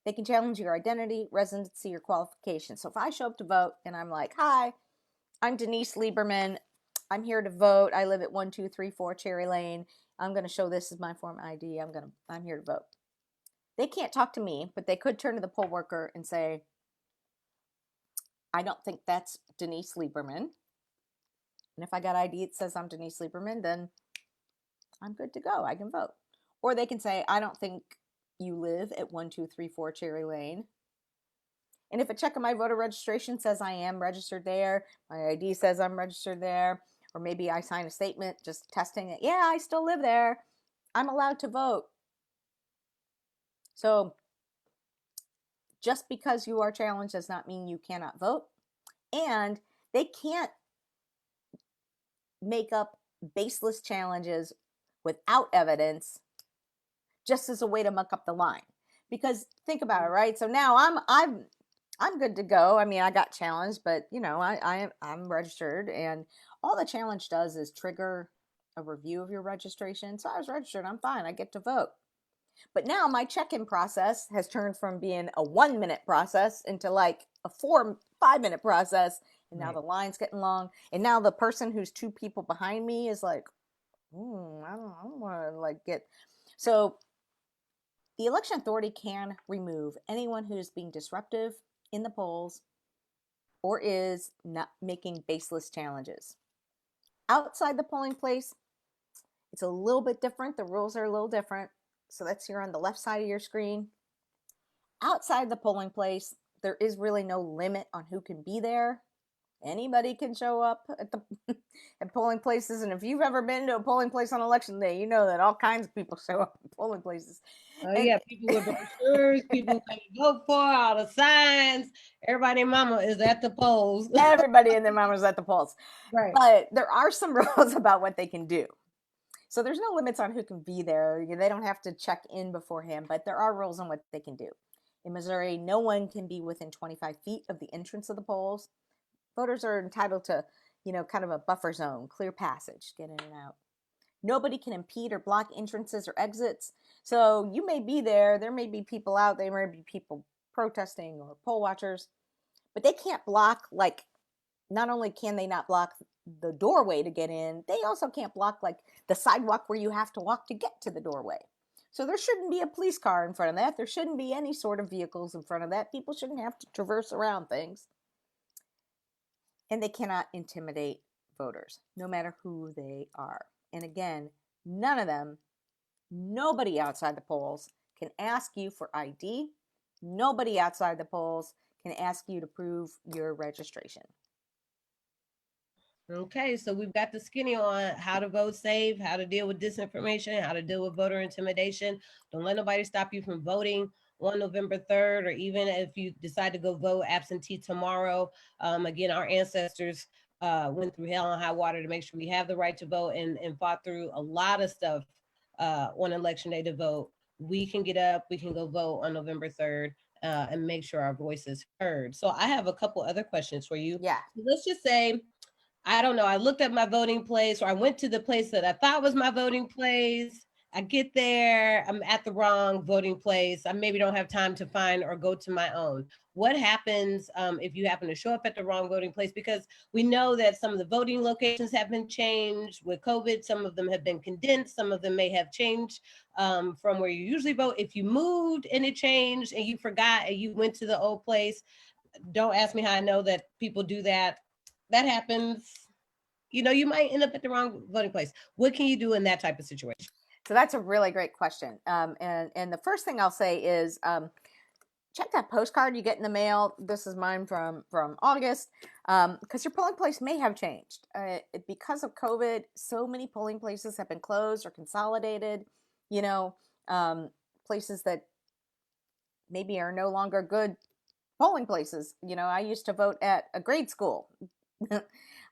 S2: They can challenge your identity, residency, or qualification. So if I show up to vote and I'm like, hi, I'm Denise Lieberman. I'm here to vote. I live at 1234 Cherry Lane. I'm going to show this as my form ID. I'm here to vote. They can't talk to me, but they could turn to the poll worker and say, I don't think that's Denise Lieberman. And if I got ID that says I'm Denise Lieberman, then I'm good to go. I can vote. Or they can say, I don't think you live at 1234 Cherry Lane. And if a check on my voter registration says I am registered there, my ID says I'm registered there, or maybe I sign a statement just testing it, yeah, I still live there, I'm allowed to vote. So just because you are challenged does not mean you cannot vote. And they can't make up baseless challenges without evidence just as a way to muck up the line. Because think about it, right? So now I'm good to go. I mean, I got challenged, but I'm registered, and all the challenge does is trigger a review of your registration. So I was registered, I'm fine, I get to vote. But now my check-in process has turned from being a 1-minute process into like a 4-5-minute process. And now the line's getting long. And now the person who's 2 people behind me is like, I don't want to get. So the election authority can remove anyone who's being disruptive in the polls or is not making baseless challenges. Outside the polling place, it's a little bit different. The rules are a little different. So that's here on the left side of your screen. Outside the polling place, there is really no limit on who can be there. Anybody can show up at polling places. And if you've ever been to a polling place on election day, you know that all kinds of people show up at polling places.
S1: Oh, yeah, people with brochures, people who vote for, all the signs. Everybody and mama is at the polls.
S2: Everybody and their mama is at the polls.
S1: Right.
S2: But there are some rules about what they can do. So there's no limits on who can be there. They don't have to check in beforehand, but there are rules on what they can do. In Missouri, no one can be within 25 feet of the entrance of the polls. Voters are entitled to, kind of a buffer zone, clear passage, get in and out. Nobody can impede or block entrances or exits. So you may be there may be people out, there may be people protesting or poll watchers, but they can't block, like, not only can they not block the doorway to get in, they also can't block like the sidewalk where you have to walk to get to the doorway. So there shouldn't be a police car in front of that. There shouldn't be any sort of vehicles in front of that. People shouldn't have to traverse around things. And they cannot intimidate voters, no matter who they are. And again, none of them, nobody outside the polls can ask you for ID. Nobody outside the polls can ask you to prove your registration.
S1: Okay, so we've got the skinny on how to vote safe, how to deal with disinformation, how to deal with voter intimidation. Don't let nobody stop you from voting on November 3rd, or even if you decide to go vote absentee tomorrow. Again, our ancestors went through hell and high water to make sure we have the right to vote, and fought through a lot of stuff on election day to vote. We can get up, we can go vote on November 3rd. And make sure our voice is heard. So I have a couple other questions for you.
S2: Yeah.
S1: Let's just say, I don't know, I looked at my voting place, or I went to the place that I thought was my voting place. I get there, I'm at the wrong voting place. I maybe don't have time to find or go to my own. What happens if you happen to show up at the wrong voting place? Because we know that some of the voting locations have been changed with COVID. Some of them have been condensed. Some of them may have changed from where you usually vote. If you moved and it changed and you forgot and you went to the old place, don't ask me how I know that people do that. That happens. You might end up at the wrong voting place. What can you do in that type of situation?
S2: So that's a really great question. And the first thing I'll say is check that postcard you get in the mail. This is mine from August, because your polling place may have changed. Because of COVID, so many polling places have been closed or consolidated. Places that maybe are no longer good polling places. I used to vote at a grade school.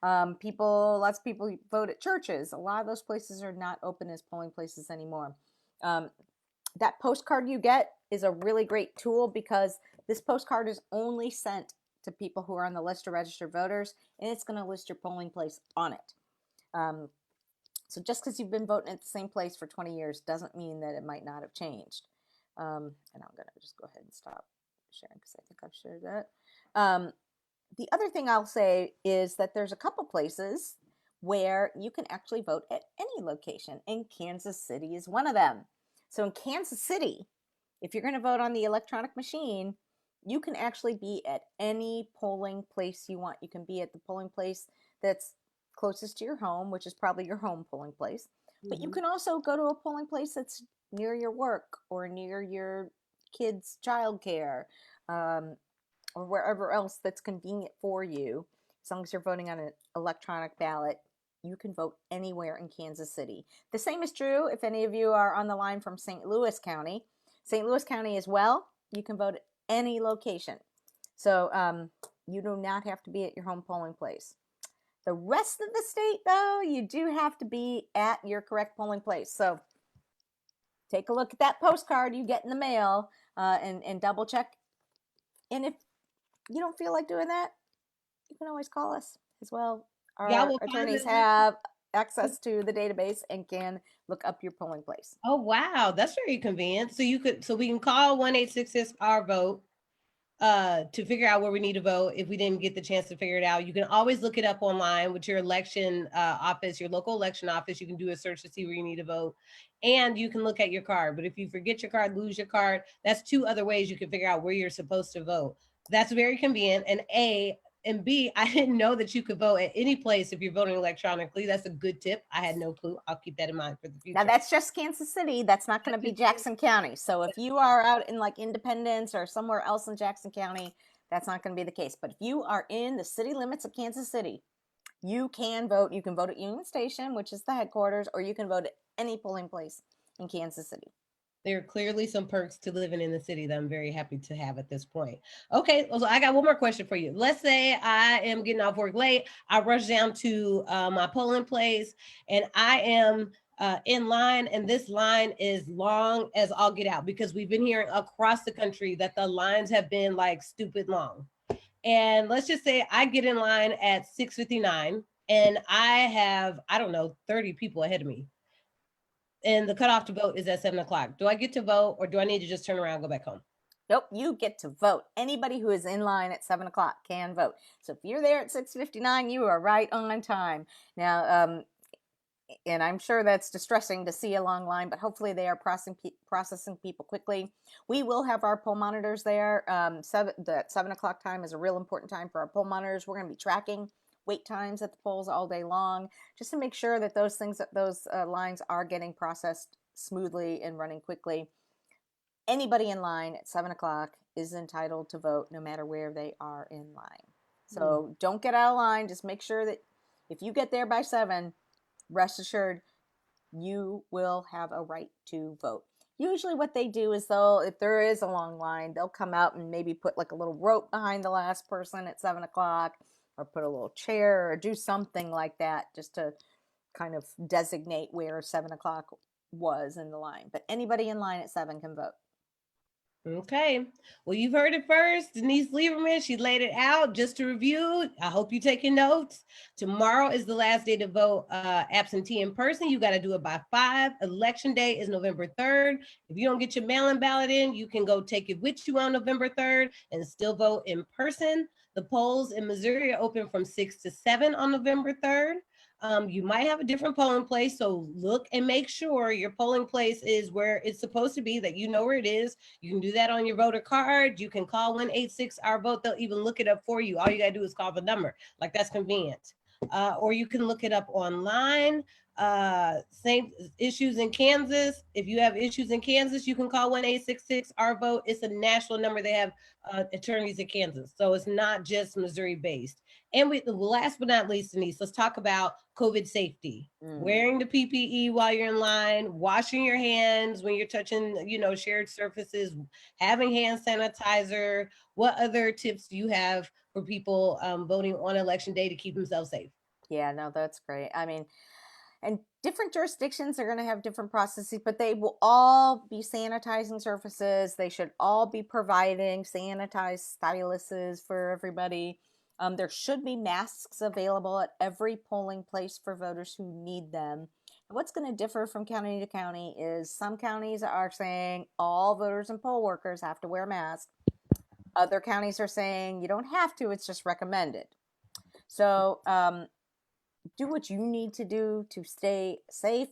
S2: Lots of people vote at churches. A lot of those places are not open as polling places anymore. That postcard you get is a really great tool, because this postcard is only sent to people who are on the list of registered voters, and it's going to list your polling place on it. So just because you've been voting at the same place for 20 years doesn't mean that it might not have changed. And I'm going to just go ahead and stop sharing, because I think I've shared that. The other thing I'll say is that there's a couple places where you can actually vote at any location, and Kansas City is one of them. So in Kansas City, if you're going to vote on the electronic machine, you can actually be at any polling place you want. You can be at the polling place that's closest to your home, which is probably your home polling place. But you can also go to a polling place that's near your work or near your kids' childcare, or wherever else that's convenient for you. As long as you're voting on an electronic ballot, you can vote anywhere in Kansas City. The same is true if any of you are on the line from St. Louis County. St. Louis County as well, you can vote at any location. So you do not have to be at your home polling place. The rest of the state, though, you do have to be at your correct polling place. So take a look at that postcard you get in the mail, and double check. And if you don't feel like doing that, you can always call us as well. Our attorneys have access to the database and can look up your polling place.
S1: Oh, wow. That's very convenient. So we can call 1-866-OUR-VOTE to figure out where we need to vote. If we didn't get the chance to figure it out, you can always look it up online with your election office, your local election office. You can do a search to see where you need to vote, and you can look at your card. But if you forget your card, lose your card, that's two other ways you can figure out where you're supposed to vote. That's very convenient. And B, I didn't know that you could vote at any place if you're voting electronically. That's a good tip. I had no clue. I'll keep that in mind for the future.
S2: Now that's just Kansas City. That's not going to be Jackson County. So if you are out in like Independence or somewhere else in Jackson County, that's not going to be the case. But if you are in the city limits of Kansas City, you can vote. You can vote at Union Station, which is the headquarters, or you can vote at any polling place in Kansas City.
S1: There are clearly some perks to living in the city that I'm very happy to have at this point. Okay, so I got one more question for you. Let's say I am getting off work late. I rush down to my polling place, and I am in line, and this line is long as all get out because we've been hearing across the country that the lines have been like stupid long. And let's just say I get in line at 6:59 and I have, I don't know, 30 people ahead of me. And the cutoff to vote is at 7 o'clock. Do I get to vote or do I need to just turn around and go back home?
S2: Nope, you get to vote. Anybody who is in line at 7 o'clock can vote. So if you're there at 6:59, you are right on time. Now, and I'm sure that's distressing to see a long line, but hopefully they are processing people quickly. We will have our poll monitors there. That 7 o'clock time is a real important time for our poll monitors. We're going to be tracking wait times at the polls all day long, just to make sure that those lines are getting processed smoothly and running quickly. Anybody in line at 7 o'clock is entitled to vote no matter where they are in line. So don't get out of line. Just make sure that if you get there by 7, rest assured you will have a right to vote. Usually what they do is if there is a long line, they'll come out and maybe put like a little rope behind the last person at 7 o'clock, or put a little chair, or do something like that just to kind of designate where 7 o'clock was in the line. But anybody in line at 7 can vote.
S1: Okay. Well, you've heard it first. Denise Lieberman, she laid it out. Just to review, I hope you're taking notes. Tomorrow is the last day to vote absentee in person. You got to do it by 5. Election day is November 3rd. If you don't get your mail-in ballot in, you can go take it with you on November 3rd and still vote in person. The polls in Missouri are open from 6 to 7 on November 3rd. You might have a different polling place, so look and make sure your polling place is where it's supposed to be, that you know where it is. You can do that on your voter card. You can call 1-866-OUR-VOTE. They'll even look it up for you. All you gotta do is call the number. Like, that's convenient. Or you can look it up online. Same issues in Kansas. If you have issues in Kansas, you can call 1-866-OUR-VOTE. It's a national number. They have attorneys in Kansas, so it's not just Missouri based. And last but not least, Denise, let's talk about COVID safety. Wearing the PPE while you're in line, washing your hands when you're touching, shared surfaces, having hand sanitizer. What other tips do you have for people voting on election day to keep themselves safe?
S2: Yeah, no, that's great. I mean, and different jurisdictions are going to have different processes, but they will all be sanitizing surfaces. They should all be providing sanitized styluses for everybody. There should be masks available at every polling place for voters who need them. And what's going to differ from county to county is some counties are saying all voters and poll workers have to wear masks. Other counties are saying you don't have to, it's just recommended. So do what you need to do to stay safe.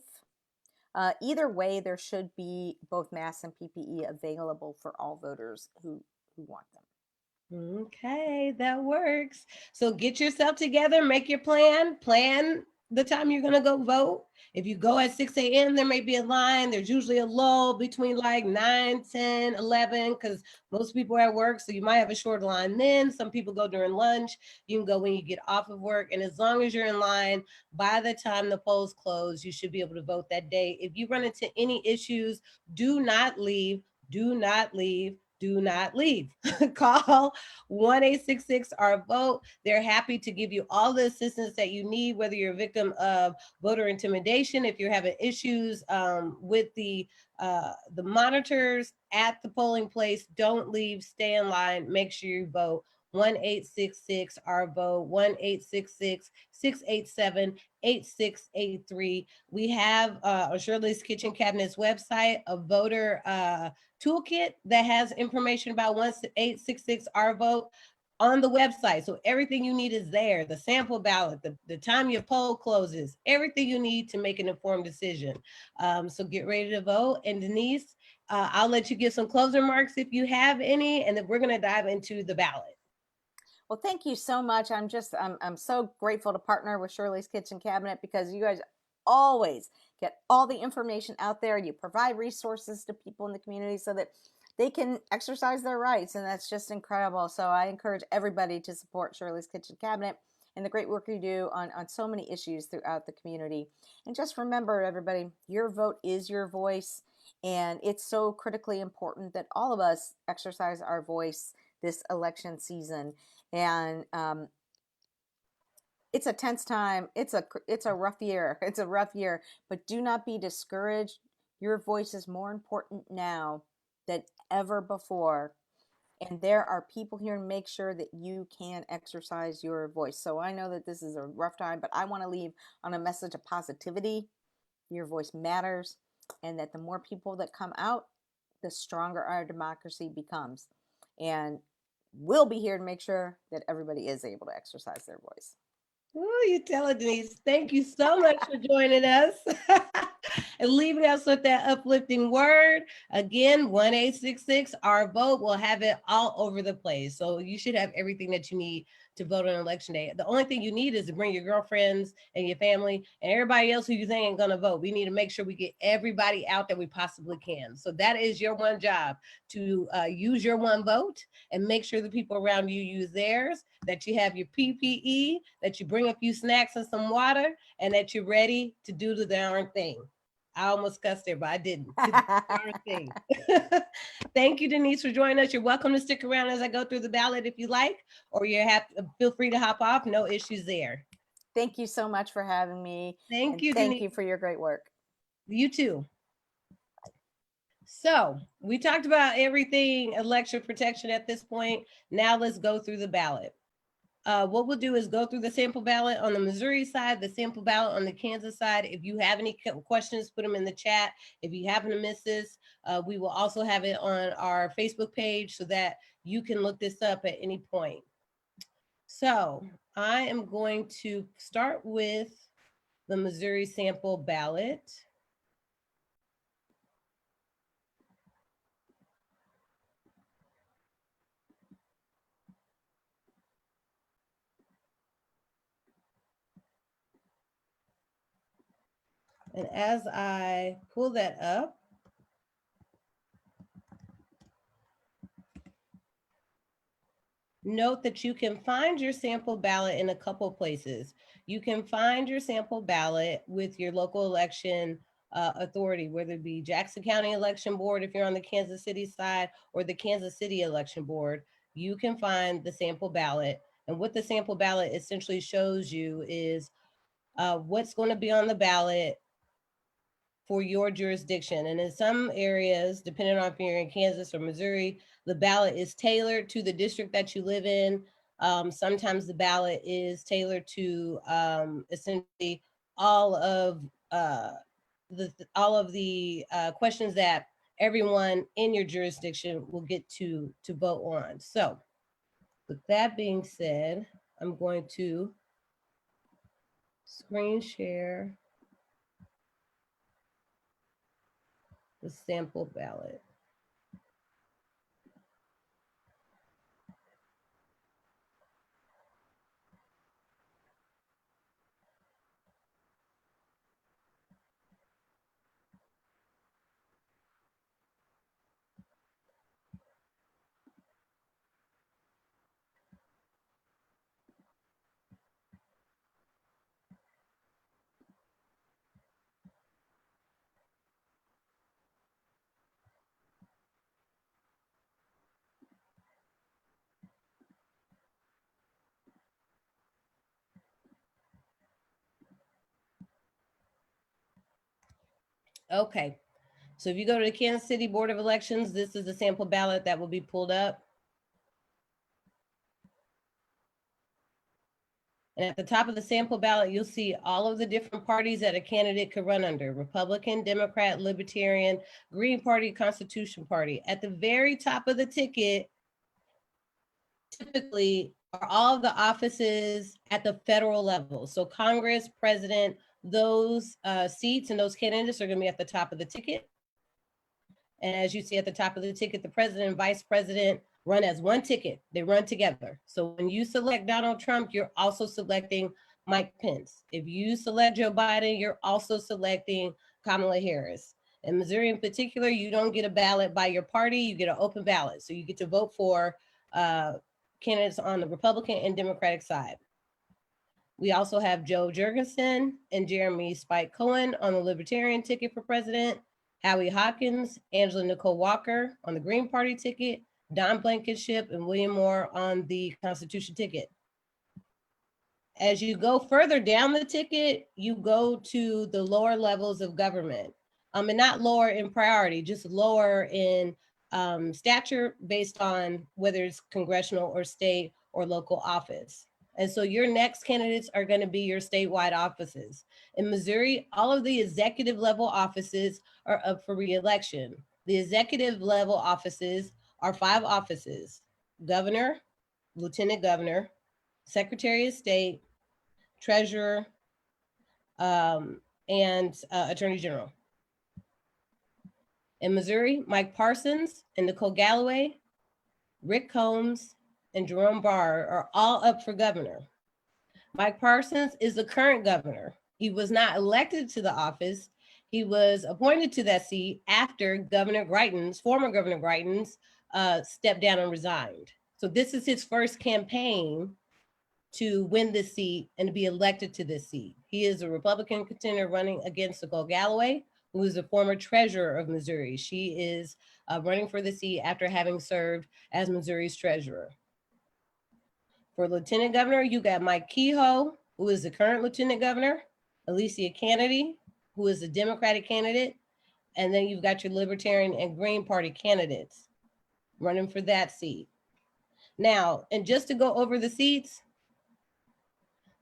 S2: Either way, there should be both masks and PPE available for all voters who want them.
S1: Okay, that works. So get yourself together, make your plan the time you're going to go vote. If you go at 6 a.m., there may be a line. There's usually a lull between like 9, 10, 11, because most people are at work. So you might have a short line then. Some people go during lunch. You can go when you get off of work. And as long as you're in line, by the time the polls close, you should be able to vote that day. If you run into any issues, do not leave. Do not leave. Do not leave. Call 1-866-OUR-VOTE. They're happy to give you all the assistance that you need, whether you're a victim of voter intimidation, if you're having issues with the monitors at the polling place. Don't leave. Stay in line. Make sure you vote. 1-866-OUR-VOTE, 1-866-687-8683. We have on Shirley's Kitchen Cabinet's website a voter toolkit that has information about 1-866-OUR-VOTE on the website. So everything you need is there. The sample ballot, the time your poll closes, everything you need to make an informed decision. So get ready to vote. And Denise, I'll let you give some closing remarks if you have any, and then we're going to dive into the ballot.
S2: Well, thank you so much. I'm so grateful to partner with Shirley's Kitchen Cabinet, because you guys always get all the information out there. You provide resources to people in the community so that they can exercise their rights, and that's just incredible. So I encourage everybody to support Shirley's Kitchen Cabinet and the great work you do on so many issues throughout the community. And just remember, everybody, your vote is your voice, and it's so critically important that all of us exercise our voice this election season. And It's a tense time. It's a rough year. It's a rough year, but do not be discouraged. Your voice is more important now than ever before. And there are people here to make sure that you can exercise your voice. So I know that this is a rough time, but I want to leave on a message of positivity. Your voice matters, and that the more people that come out, the stronger our democracy becomes. And we'll be here to make sure that everybody is able to exercise their voice.
S1: Oh, you tell it, Denise. Thank you so much for joining us and leaving us with that uplifting word. Again, 1-866 our vote. We'll have it all over the place. So you should have everything that you need to vote on election day. The only thing you need is to bring your girlfriends and your family and everybody else who you think ain't gonna vote. We need to make sure we get everybody out that we possibly can. So that is your one job, to use your one vote and make sure the people around you use theirs, that you have your PPE, that you bring a few snacks and some water, and that you're ready to do the darn thing. I almost cussed there, but I didn't. To do the darn thing. Thank you, Denise, for joining us. You're welcome to stick around as I go through the ballot if you like, or you have feel free to hop off. No issues there.
S2: Thank you so much for having me.
S1: Thank
S2: And
S1: you,
S2: thank
S1: Denise.
S2: you for your great work.
S1: You too. So we talked about everything election protection at this point. Now let's go through the ballot. What we'll do is go through the sample ballot on the Missouri side, the sample ballot on the Kansas side. If you have any questions, put them in the chat. If you happen to miss this, we will also have it on our Facebook page so that you can look this up at any point. So I am going to start with the Missouri sample ballot. And as I pull that up, note that you can find your sample ballot in a couple places. You can find your sample ballot with your local election authority, whether it be Jackson County Election Board if you're on the Kansas City side, or the Kansas City Election Board. You can find the sample ballot. And what the sample ballot essentially shows you is what's going to be on the ballot for your jurisdiction. And in some areas, depending on if you're in Kansas or Missouri, the ballot is tailored to the district that you live in. Sometimes the ballot is tailored to essentially all of the questions that everyone in your jurisdiction will get to vote on. So with that being said, I'm going to screen share the sample ballot. Okay, so if you go to the Kansas City Board of Elections, this is the sample ballot that will be pulled up. And at the top of the sample ballot, you'll see all of the different parties that a candidate could run under: Republican, Democrat, Libertarian, Green Party, Constitution Party. At the very top of the ticket, typically, are all of the offices at the federal level. So Congress, President, those seats and those candidates are going to be at the top of the ticket. And as you see at the top of the ticket, the president and vice president run as one ticket. They run together. So when you select Donald Trump, you're also selecting Mike Pence. If you select Joe Biden, you're also selecting Kamala Harris. In Missouri in particular, you don't get a ballot by your party, you get an open ballot. So you get to vote for candidates on the Republican and Democratic side. We also have Joe Jurgensen and Jeremy Spike Cohen on the Libertarian ticket for president, Howie Hawkins, Angela Nicole Walker on the Green Party ticket, Don Blankenship and William Moore on the Constitution ticket. As you go further down the ticket, you go to the lower levels of government. And not lower in priority, just lower in stature based on whether it's congressional or state or local office. And so your next candidates are going to be your statewide offices. In Missouri, all of the executive level offices are up for re-election. The executive level offices are 5 offices: governor, lieutenant governor, secretary of state, treasurer, and attorney general. In Missouri, Mike Parsons and Nicole Galloway, Rick Combs, and Jerome Barr are all up for governor. Mike Parsons is the current governor. He was not elected to the office. He was appointed to that seat after Governor Greitens, former Governor Greitens, stepped down and resigned. So this is his first campaign to win this seat and to be elected to this seat. He is a Republican contender running against Nicole Galloway, who is a former treasurer of Missouri. She is running for the seat after having served as Missouri's treasurer. For lieutenant governor, you got Mike Kehoe, who is the current lieutenant governor, Alicia Kennedy, who is the Democratic candidate, and then you've got your Libertarian and Green Party candidates running for that seat. Now, and just to go over the seats,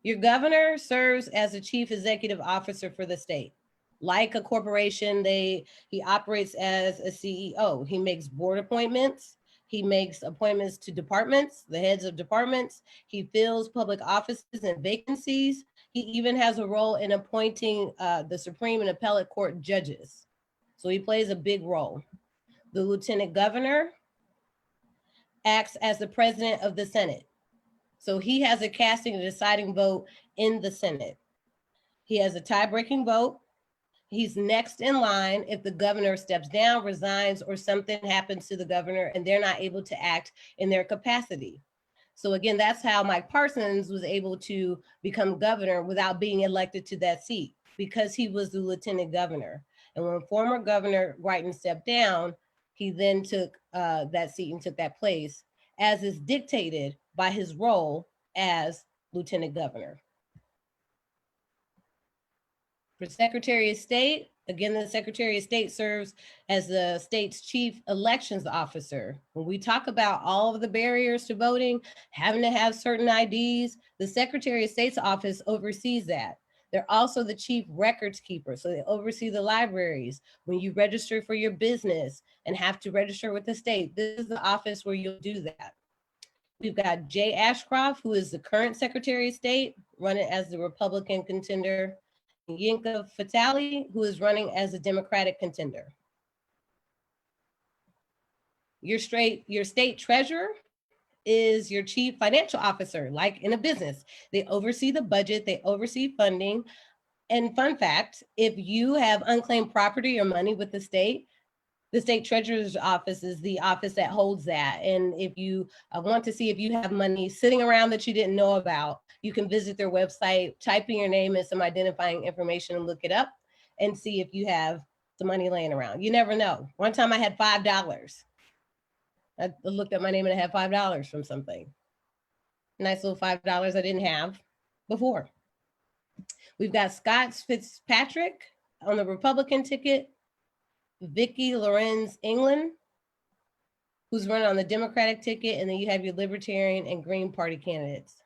S1: your governor serves as the chief executive officer for the state. Like a corporation, he operates as a CEO. He makes board appointments. He makes appointments to departments, the heads of departments. He fills public offices and vacancies. He even has a role in appointing the Supreme and Appellate Court judges. So he plays a big role. The lieutenant governor acts as the president of the Senate. So he has a casting and deciding vote in the Senate. He has a tie-breaking vote. He's next in line if the governor steps down, resigns, or something happens to the governor and they're not able to act in their capacity. So again, that's how Mike Parsons was able to become governor without being elected to that seat, because he was the lieutenant governor. And when former Governor Greitens stepped down, he then took that seat and took that place, as is dictated by his role as lieutenant governor. For Secretary of State, again, the Secretary of State serves as the state's chief elections officer. When we talk about all of the barriers to voting, having to have certain IDs, the Secretary of State's office oversees that. They're also the chief records keeper, so they oversee the libraries. When you register for your business and have to register with the state, this is the office where you'll do that. We've got Jay Ashcroft, who is the current Secretary of State, running as the Republican contender. Yinka Fatali, who is running as a Democratic contender. Your state treasurer is your chief financial officer, like in a business. They oversee the budget, they oversee funding. And fun fact, if you have unclaimed property or money with the state treasurer's office is the office that holds that. And if you want to see if you have money sitting around that you didn't know about, you can visit their website, type in your name and some identifying information and look it up and see if you have some money laying around. You never know. One time I had $5. I looked at my name and I had $5 from something. Nice little $5 I didn't have before. We've got Scott Fitzpatrick on the Republican ticket, Vicki Lorenz England, who's running on the Democratic ticket, and then you have your Libertarian and Green Party candidates.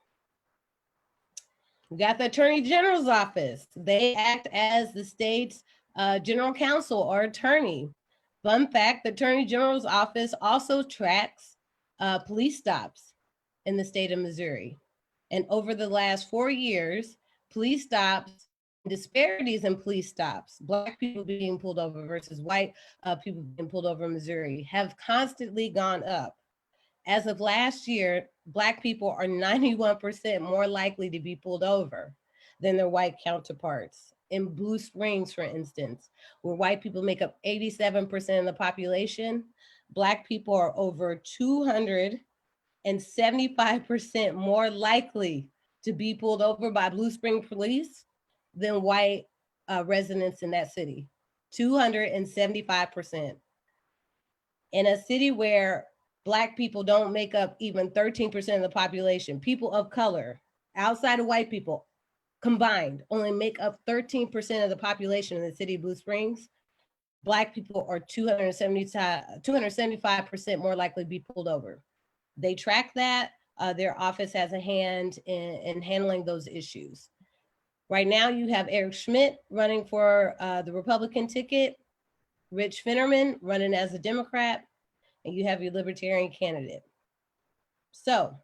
S1: We got the Attorney General's office. They act as the state's general counsel or attorney. Fun fact, the Attorney General's office also tracks police stops in the state of Missouri. And over the last 4 years, police stops, disparities in police stops, Black people being pulled over versus white people being pulled over in Missouri, have constantly gone up. As of last year, Black people are 91% more likely to be pulled over than their white counterparts. In Blue Springs, for instance, where white people make up 87% of the population, Black people are over 275% more likely to be pulled over by Blue Spring police than white residents in that city. 275%. In a city where Black people don't make up even 13% of the population, people of color, outside of white people, combined, only make up 13% of the population in the city of Blue Springs. Black people are 275% more likely to be pulled over. They track that. Their office has a hand in handling those issues. Right now, you have Eric Schmidt running for the Republican ticket, Rich Finnerman running as a Democrat, and you have your Libertarian candidate. So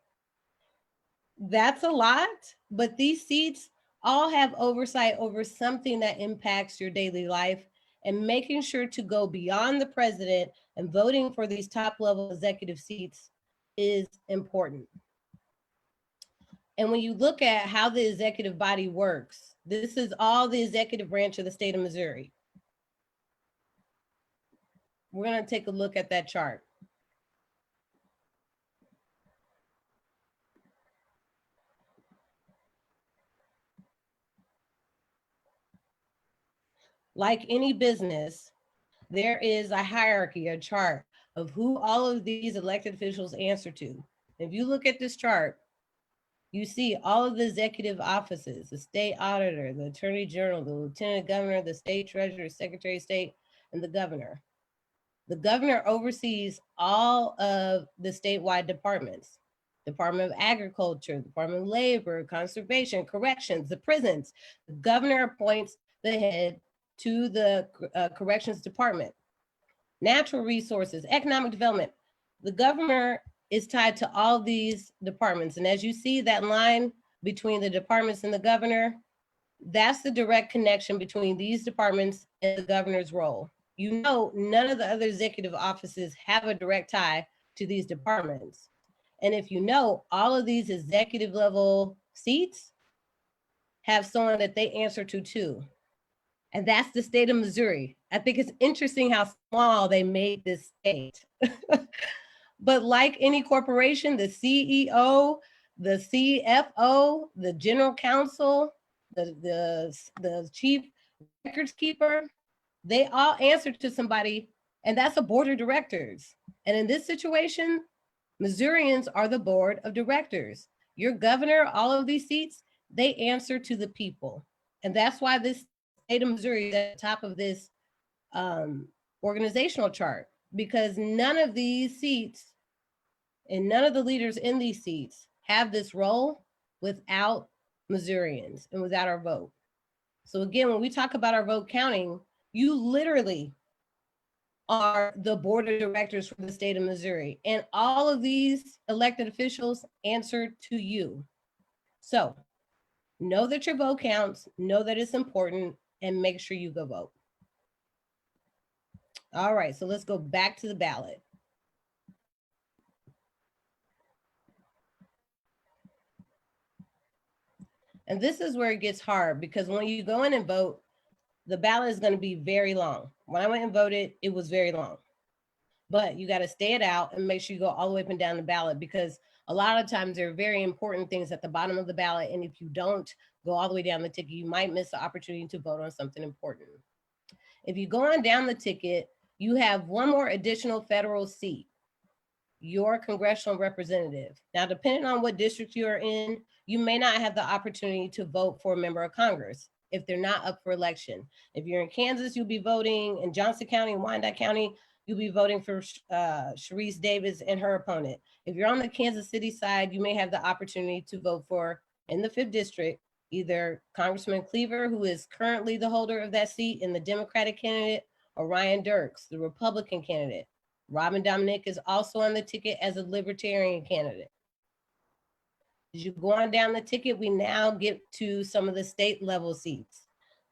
S1: that's a lot, but these seats all have oversight over something that impacts your daily life, and making sure to go beyond the president and voting for these top level executive seats is important. And when you look at how the executive body works, this is all the executive branch of the state of Missouri. We're going to take a look at that chart. Like any business, there is a hierarchy, a chart of who all of these elected officials answer to. If you look at this chart, you see all of the executive offices, the state auditor, the attorney general, the lieutenant governor, the state treasurer, secretary of state, and the governor. The governor oversees all of the statewide departments: Department of Agriculture, Department of Labor, Conservation, Corrections, the prisons. The governor appoints the head to the Corrections Department. Natural resources, economic development. The governor is tied to all these departments. And as you see that line between the departments and the governor, that's the direct connection between these departments and the governor's role. You know, none of the other executive offices have a direct tie to these departments. And if you know, all of these executive level seats have someone that they answer to too. And that's the state of Missouri. I think it's interesting how small they made this state. But like any corporation, the CEO, the CFO, the general counsel, the chief records keeper, they all answer to somebody, and that's a board of directors. And in this situation, Missourians are the board of directors. Your governor, all of these seats, they answer to the people. And that's why this state of Missouri is at the top of this organizational chart, because none of these seats and none of the leaders in these seats have this role without Missourians and without our vote. So again, when we talk about our vote counting, you literally are the board of directors for the state of Missouri. And all of these elected officials answer to you. So know that your vote counts, know that it's important, and make sure you go vote. All right, so let's go back to the ballot. And this is where it gets hard, because when you go in and vote, the ballot is going to be very long. When I went and voted, it was very long. But you got to stay it out and make sure you go all the way up and down the ballot, because a lot of times there are very important things at the bottom of the ballot. And if you don't go all the way down the ticket, you might miss the opportunity to vote on something important. If you go on down the ticket, you have one more additional federal seat, your congressional representative. Now, depending on what district you're in, you may not have the opportunity to vote for a member of Congress if they're not up for election. If you're in Kansas, you'll be voting in Johnson County and Wyandotte County, you'll be voting for Sharice Davis and her opponent. If you're on the Kansas City side, you may have the opportunity to vote for, in the 5th district, either Congressman Cleaver, who is currently the holder of that seat, and the Democratic candidate, or Ryan Dirks, the Republican candidate. Robin Dominic is also on the ticket as a Libertarian candidate. As you go on down the ticket, we now get to some of the state level seats.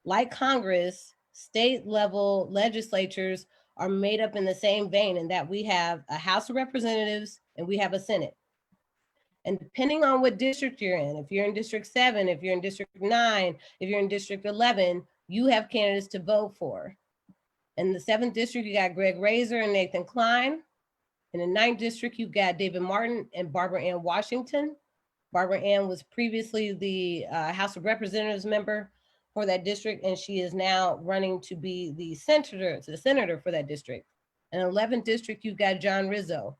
S1: Like Congress, state level legislatures are made up in the same vein, in that we have a House of Representatives and we have a Senate. And depending on what district you're in, if you're in District 7, if you're in District 9, if you're in District 11, you have candidates to vote for. In the 7th district, you got Greg Razor and Nathan Klein. In the 9th district, you've got David Martin and Barbara Ann Washington. Barbara Ann was previously the House of Representatives member for that district, and she is now running to be the senator for that district. In the 11th district, you've got John Rizzo.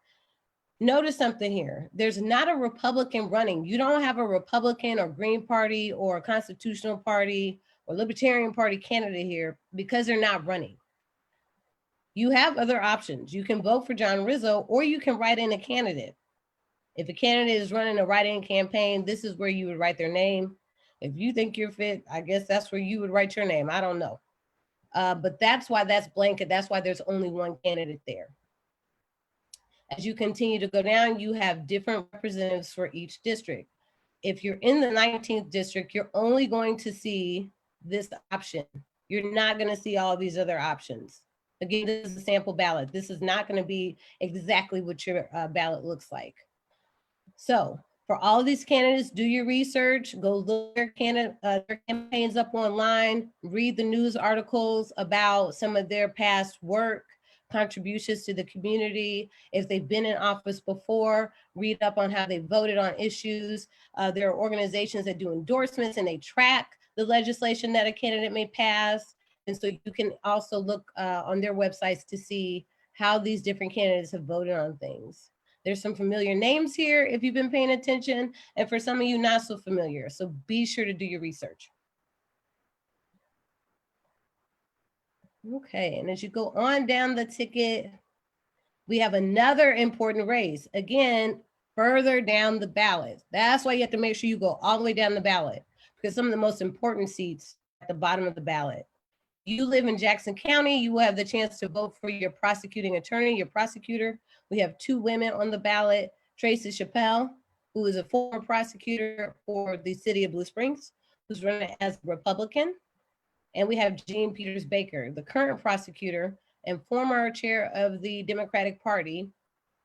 S1: Notice something here. There's not a Republican running. You don't have a Republican or Green Party or Constitutional Party or Libertarian Party candidate here because they're not running. You have other options. You can vote for John Rizzo, or you can write in a candidate. If a candidate is running a write-in campaign, this is where you would write their name. If you think you're fit, I guess that's where you would write your name. I don't know. But that's why that's blanket. That's why there's only one candidate there. As you continue to go down, you have different representatives for each district. If you're in the 19th district, you're only going to see this option. You're not going to see all these other options. Again, this is a sample ballot. This is not going to be exactly what your ballot looks like. So for all of these candidates, do your research, go look their campaigns up online, read the news articles about some of their past work, contributions to the community. If they've been in office before, read up on how they voted on issues. There are organizations that do endorsements and they track the legislation that a candidate may pass. And so you can also look on their websites to see how these different candidates have voted on things. There's some familiar names here if you've been paying attention, and for some of you not so familiar. So be sure to do your research. Okay, and as you go on down the ticket, we have another important race. Again, further down the ballot. That's why you have to make sure you go all the way down the ballot, because some of the most important seats at the bottom of the ballot. You live in Jackson County, you will have the chance to vote for your prosecuting attorney, your prosecutor. We have two women on the ballot, Tracy Chappelle, who is a former prosecutor for the city of Blue Springs, who's running as a Republican. And we have Jean Peters Baker, the current prosecutor and former chair of the Democratic Party,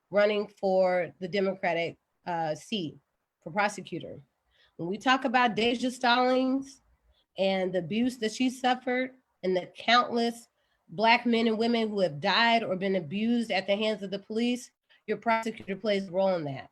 S1: running for the Democratic seat for prosecutor. When we talk about Deja Stallings and the abuse that she suffered, and the countless Black men and women who have died or been abused at the hands of the police, your prosecutor plays a role in that.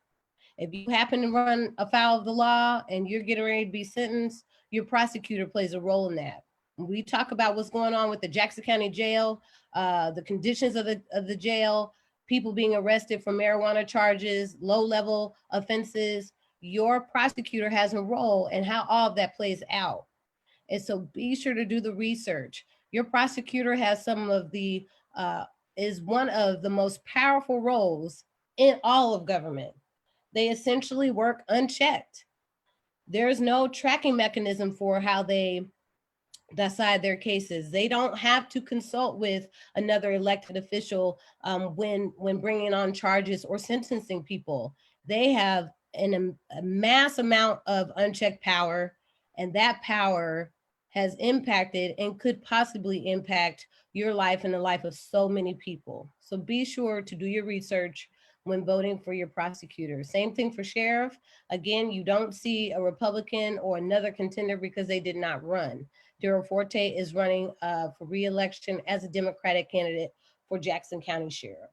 S1: If you happen to run afoul of the law and you're getting ready to be sentenced, your prosecutor plays a role in that. When we talk about what's going on with the Jackson County Jail, the conditions of the jail, people being arrested for marijuana charges, low-level offenses, your prosecutor has a role in how all of that plays out. And so be sure to do the research. Your prosecutor has some of the, is one of the most powerful roles in all of government. They essentially work unchecked. There's no tracking mechanism for how they decide their cases. They don't have to consult with another elected official when bringing on charges or sentencing people. They have a mass amount of unchecked power, and that power has impacted and could possibly impact your life and the life of so many people. So be sure to do your research when voting for your prosecutor. Same thing for sheriff. Again, you don't see a Republican or another contender because they did not run. Daryl Forte is running for re-election as a Democratic candidate for Jackson County Sheriff.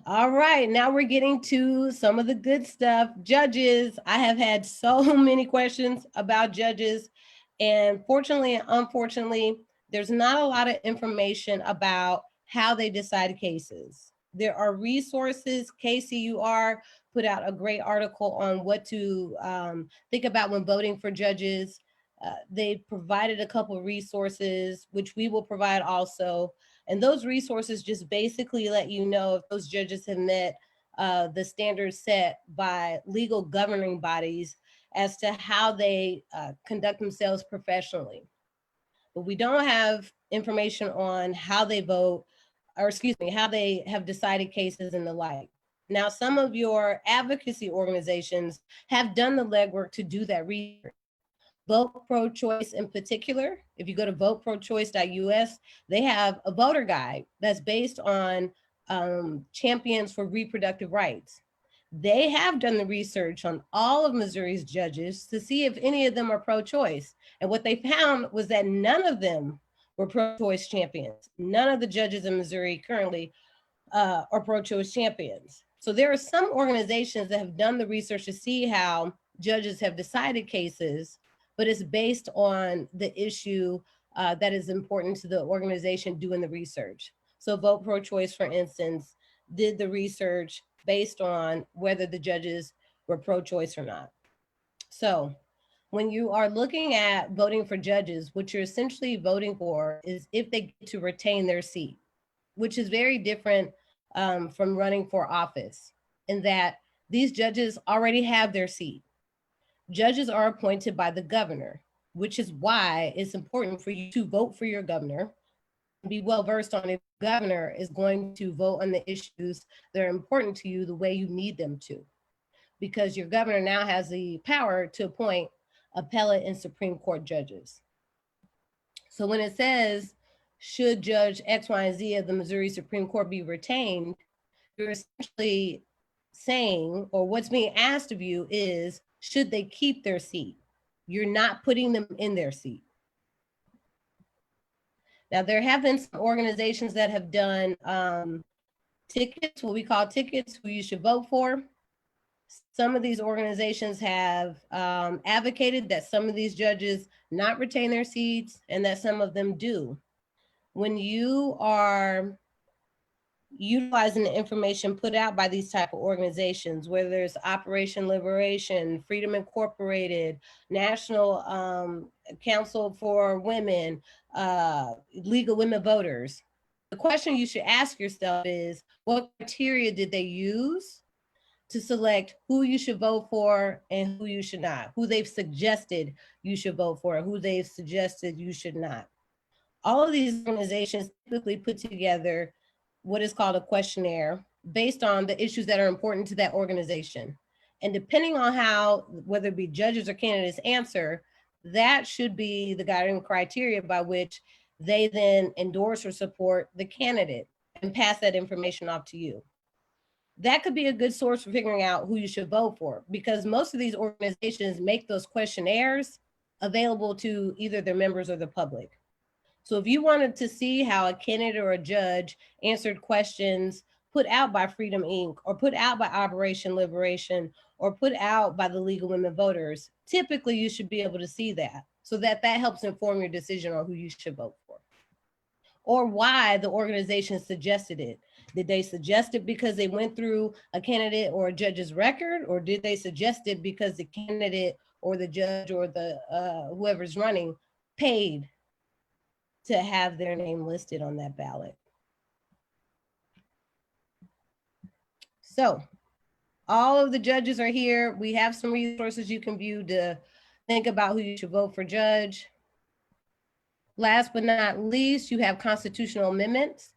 S1: All right, now we're getting to some of the good stuff. Judges, I have had so many questions about judges, and fortunately and unfortunately, there's not a lot of information about how they decide cases. There are resources. KCUR put out a great article on what to think about when voting for judges. They provided a couple of resources, which we will provide also. And those resources just basically let you know if those judges have met the standards set by legal governing bodies as to how they conduct themselves professionally. But we don't have information on how they vote, or excuse me, how they have decided cases and the like. Now, some of your advocacy organizations have done the legwork to do that research. Vote Pro-Choice in particular, if you go to voteprochoice.us, they have a voter guide that's based on champions for reproductive rights. They have done the research on all of Missouri's judges to see if any of them are pro-choice. And what they found was that none of them were pro-choice champions. None of the judges in Missouri currently are pro-choice champions. So there are some organizations that have done the research to see how judges have decided cases, but it's based on the issue that is important to the organization doing the research. So Vote Pro-Choice, for instance, did the research based on whether the judges were pro-choice or not. So when you are looking at voting for judges, what you're essentially voting for is if they get to retain their seat, which is very different from running for office, in that these judges already have their seat. Judges are appointed by the governor, which is why it's important for you to vote for your governor, be well versed on if the governor is going to vote on the issues that are important to you the way you need them to, because your governor now has the power to appoint appellate and Supreme Court judges. So when it says, should Judge X, Y, and Z of the Missouri Supreme Court be retained, you're essentially saying, or what's being asked of you is, should they keep their seat? You're not putting them in their seat. Now, there have been some organizations that have done tickets, what we call tickets, who you should vote for. Some of these organizations have advocated that some of these judges not retain their seats and that some of them do. When you are utilizing the information put out by these type of organizations, whether there's Operation Liberation, Freedom Incorporated, National Council for Women, League of Women Voters, the question you should ask yourself is, what criteria did they use to select who you should vote for and who you should not, who they've suggested you should vote for, and who they've suggested you should not. All of these organizations typically put together what is called a questionnaire based on the issues that are important to that organization. And depending on how, whether it be judges or candidates answer, that should be the guiding criteria by which they then endorse or support the candidate and pass that information off to you. That could be a good source for figuring out who you should vote for, because most of these organizations make those questionnaires available to either their members or the public. So if you wanted to see how a candidate or a judge answered questions put out by Freedom Inc. or put out by Operation Liberation or put out by the League of Women Voters, typically you should be able to see that, so that helps inform your decision on who you should vote for, or why the organization suggested it. Did they suggest it because they went through a candidate or a judge's record, or did they suggest it because the candidate or the judge or the whoever's running paid to have their name listed on that ballot? So all of the judges are here. We have some resources you can view to think about who you should vote for judge. Last but not least, you have constitutional amendments.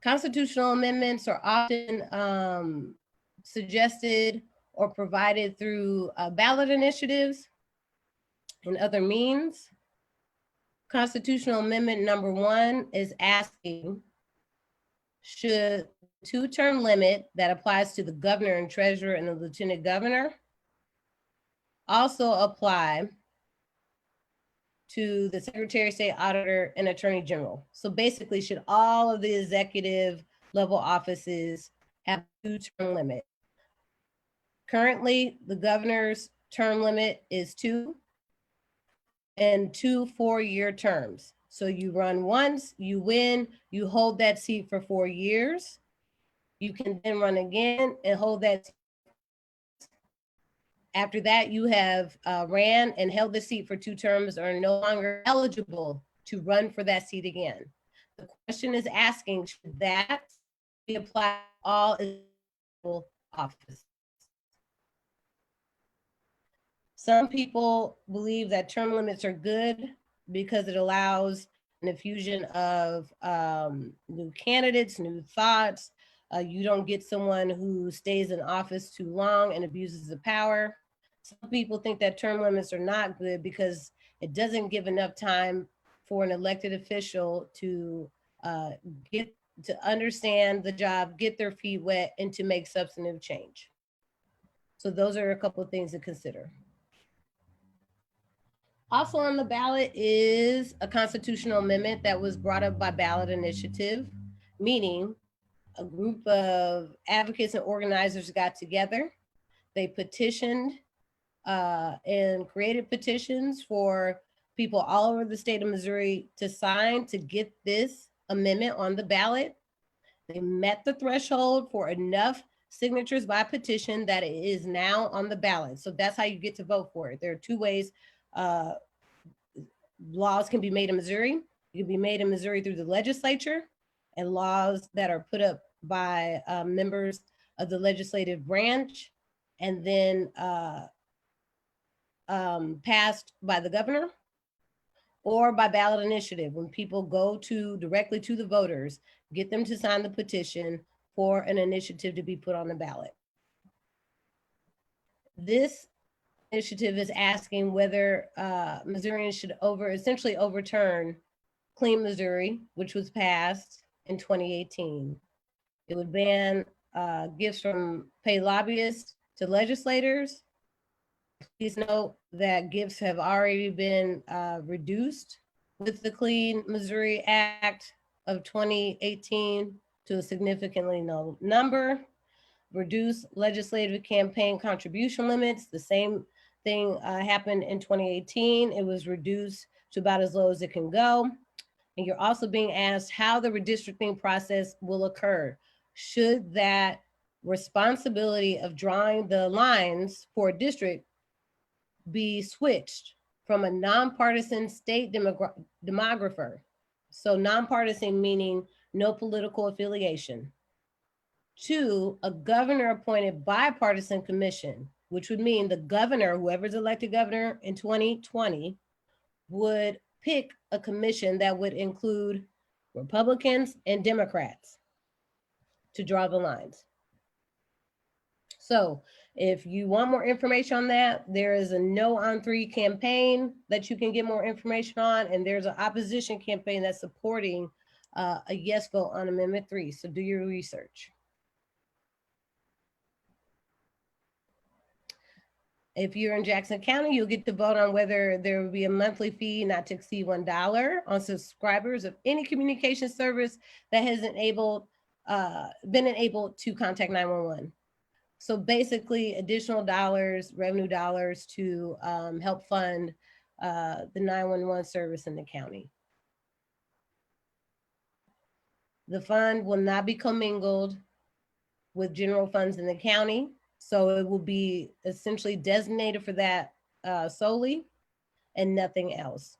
S1: Constitutional amendments are often suggested or provided through ballot initiatives and other means. Constitutional amendment number 1 is asking, should two-term limit that applies to the governor and treasurer and the lieutenant governor also apply to the Secretary of State, Auditor, and Attorney General? So basically, should all of the executive level offices have a 2-term limit? Currently, the governor's term limit is 2 and 2 4-year terms. So you run once, you win, you hold that seat for 4 years. You can then run again and hold that seat. After that, you have ran and held the seat for 2 terms, are no longer eligible to run for that seat again. The question is asking, should that be applied to all offices? Some people believe that term limits are good because it allows an infusion of new candidates, new thoughts. You don't get someone who stays in office too long and abuses the power. Some people think that term limits are not good because it doesn't give enough time for an elected official to get to understand the job, get their feet wet, and to make substantive change. So those are a couple of things to consider. Also on the ballot is a constitutional amendment that was brought up by ballot initiative, meaning a group of advocates and organizers got together. They petitioned and created petitions for people all over the state of Missouri to sign to get this amendment on the ballot. They met the threshold for enough signatures by petition that it is now on the ballot. So that's how you get to vote for it. There are two ways laws can be made in Missouri. It can be made in Missouri through the legislature, and laws that are put up by members of the legislative branch, and then passed by the governor, or by ballot initiative, when people go directly to the voters, get them to sign the petition for an initiative to be put on the ballot. This initiative is asking whether Missourians should essentially overturn Clean Missouri, which was passed in 2018. It would ban gifts from paid lobbyists to legislators. Please note that gifts have already been reduced with the Clean Missouri Act of 2018 to a significantly low number. Reduce legislative campaign contribution limits. The same thing happened in 2018. It was reduced to about as low as it can go. And you're also being asked how the redistricting process will occur. Should that responsibility of drawing the lines for a district be switched from a nonpartisan state demographer? So nonpartisan meaning no political affiliation, to a governor appointed bipartisan commission, which would mean the governor, whoever's elected governor in 2020, would pick a commission that would include Republicans and Democrats to draw the lines. So if you want more information on that, there is a No on 3 campaign that you can get more information on, and there's an opposition campaign that's supporting a yes vote on Amendment 3. So do your research. If you're in Jackson County, you'll get to vote on whether there will be a monthly fee not to exceed $1 on subscribers of any communication service that has been enabled to contact 911. So basically, additional dollars, revenue dollars to help fund the 911 service in the county. The fund will not be commingled with general funds in the county. So it will be essentially designated for that solely and nothing else.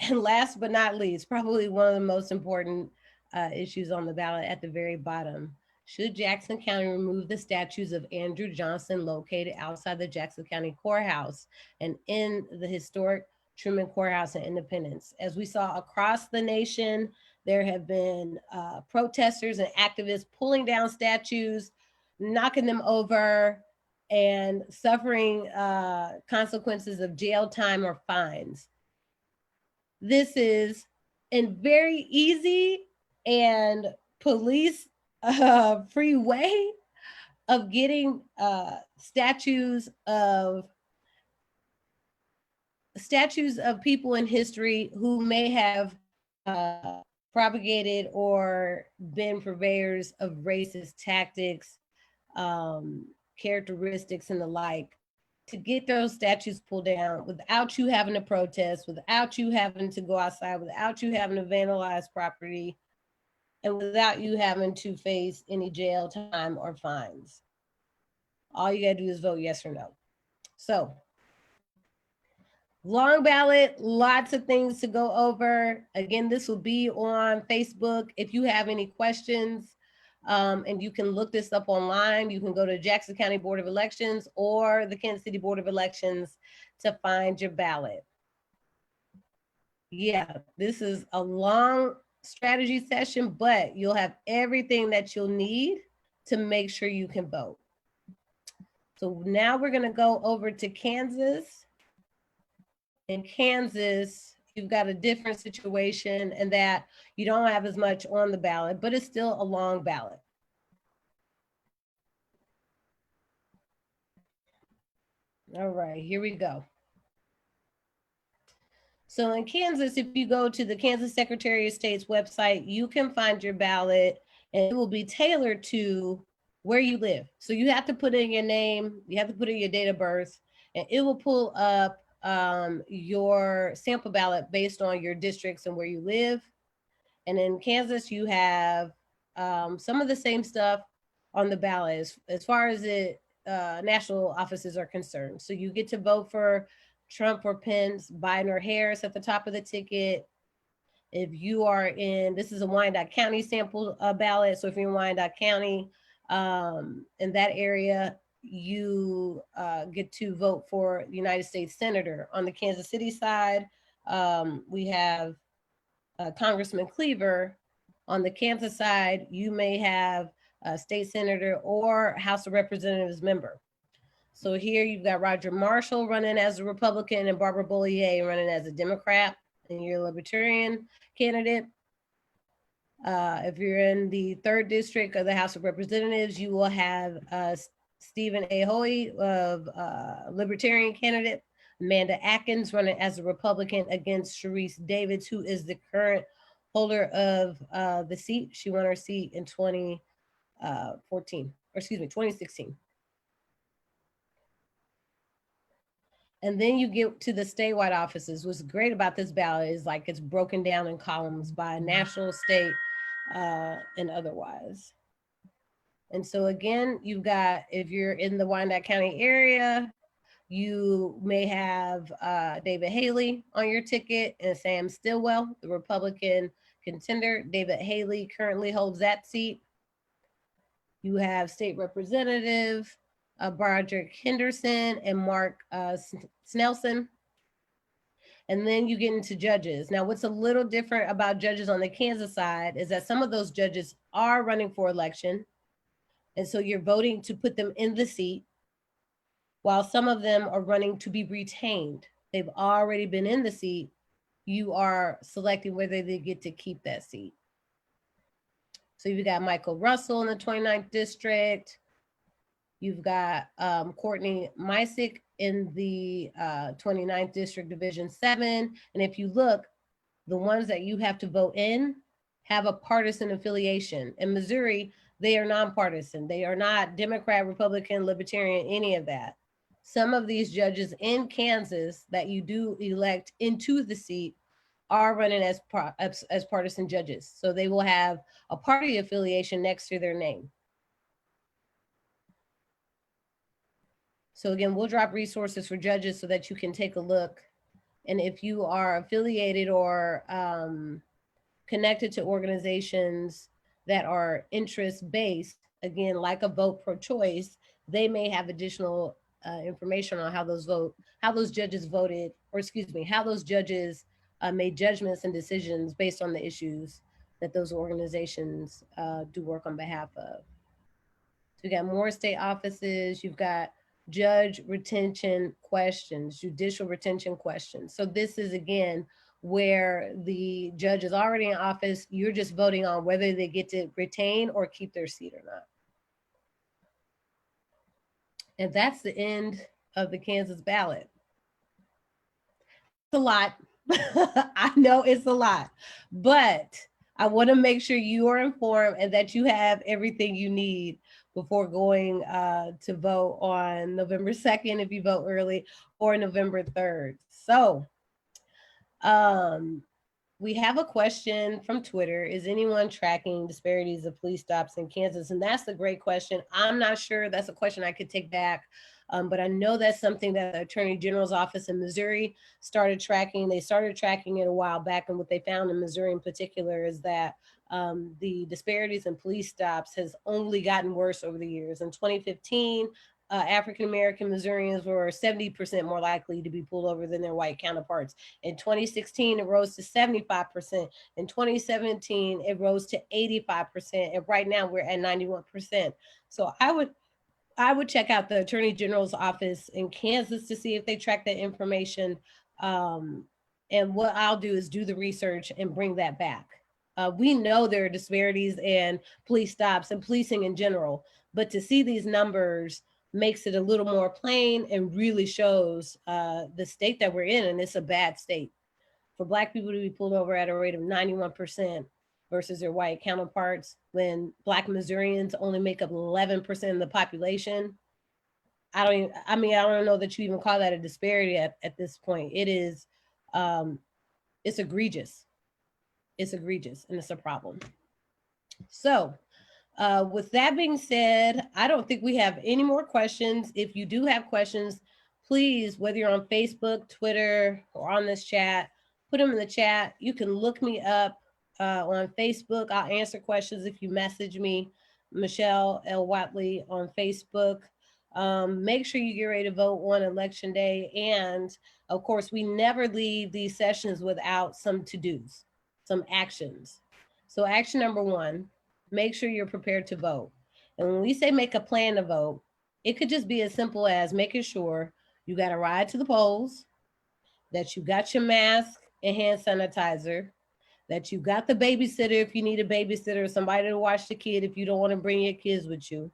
S1: And last but not least, probably one of the most important issues on the ballot at the very bottom. Should Jackson County remove the statues of Andrew Johnson located outside the Jackson County Courthouse and in the historic Truman Courthouse in Independence? As we saw across the nation, there have been protesters and activists pulling down statues, knocking them over, and suffering consequences of jail time or fines. This is a very easy and police free way of getting statues of people in history who may have propagated or been purveyors of racist tactics, characteristics, and the like, to get those statues pulled down without you having to protest, without you having to go outside, without you having to vandalize property, and without you having to face any jail time or fines. All you gotta do is vote yes or no. So, long ballot, lots of things to go over. Again, this will be on Facebook. If you have any questions, and you can look this up online, you can go to Jackson County Board of Elections or the Kansas City Board of Elections to find your ballot. Yeah, this is a long strategy session, but you'll have everything that you'll need to make sure you can vote. So now we're gonna go over to Kansas. In Kansas, you've got a different situation in that you don't have as much on the ballot, but it's still a long ballot. All right, here we go. So in Kansas, if you go to the Kansas Secretary of State's website, you can find your ballot, and it will be tailored to where you live. So you have to put in your name, you have to put in your date of birth, and it will pull up your sample ballot based on your districts and where you live. And in Kansas, you have some of the same stuff on the ballot as far as national offices are concerned. So you get to vote for Trump or Pence, Biden or Harris at the top of the ticket. If you are this is a Wyandotte County sample ballot. So if you're in Wyandotte County, in that area, you get to vote for United States Senator. On the Kansas City side, we have Congressman Cleaver. On the Kansas side, you may have a state senator or House of Representatives member. So here you've got Roger Marshall running as a Republican and Barbara Bollier running as a Democrat, and you're a Libertarian candidate. If you're in the 3rd District of the House of Representatives, you will have Stephen A. Hoey of Libertarian candidate, Amanda Atkins running as a Republican against Sharice Davids, who is the current holder of the seat. She won her seat in 2016. And then you get to the statewide offices. What's great about this ballot is like it's broken down in columns by national, state, and otherwise. And so again, you've got, if you're in the Wyandotte County area, you may have David Haley on your ticket and Sam Stillwell, the Republican contender. David Haley currently holds that seat. You have State Representative Broderick Henderson and Mark Snelson. And then you get into judges. Now, what's a little different about judges on the Kansas side is that some of those judges are running for election. And so you're voting to put them in the seat, while some of them are running to be retained. They've already been in the seat. You are selecting whether they get to keep that seat. So you've got Michael Russell in the 29th district. You've got Courtney Mysick in the 29th district, Division 7. And if you look, the ones that you have to vote in have a partisan affiliation. In Missouri, they are nonpartisan. They are not Democrat, Republican, Libertarian, any of that. Some of these judges in Kansas that you do elect into the seat are running as partisan judges. So they will have a party affiliation next to their name. So again, we'll drop resources for judges so that you can take a look. And if you are affiliated or connected to organizations that are interest-based, again, like a Vote Pro Choice, they may have additional information on how those judges voted, or excuse me, how those judges made judgments and decisions based on the issues that those organizations do work on behalf of. So you got more state offices, you've got judge retention questions, judicial retention questions. So this is, again, where the judge is already in office. You're just voting on whether they get to retain or keep their seat or not. And that's the end of the Kansas ballot. It's a lot. I know it's a lot, but I want to make sure you are informed and that you have everything you need before going to vote on November 2nd if you vote early, or November 3rd. So we have a question from Twitter. Is anyone tracking disparities of police stops in Kansas? And that's a great question. I'm not sure. That's a question I could take back. But I know that's something that the Attorney General's office in Missouri started tracking. They started tracking it a while back. And what they found in Missouri in particular is that the disparities in police stops has only gotten worse over the years. In 2015, African-American Missourians were 70% more likely to be pulled over than their white counterparts. In 2016, it rose to 75%. In 2017, it rose to 85%. And right now we're at 91%. So I would check out the Attorney General's office in Kansas to see if they track that information. And what I'll do is do the research and bring that back. We know there are disparities in police stops and policing in general, but to see these numbers makes it a little more plain and really shows the state that we're in, and it's a bad state. For Black people to be pulled over at a rate of 91% versus their white counterparts, when Black Missourians only make up 11% of the population, I don't know that you even call that a disparity at this point. It is, it's egregious. It's egregious and it's a problem. So, with that being said, I don't think we have any more questions. If you do have questions, please, whether you're on Facebook, Twitter, or on this chat, put them in the chat. You can look me up on Facebook. I'll answer questions if you message me, Michelle L. Watley on Facebook. Make sure you get ready to vote on election day. And of course, we never leave these sessions without some to-dos, some actions. So action number one, make sure you're prepared to vote. And when we say make a plan to vote, it could just be as simple as making sure you got a ride to the polls, that you got your mask and hand sanitizer, that you got the babysitter if you need a babysitter, somebody to watch the kid if you don't want to bring your kids with you,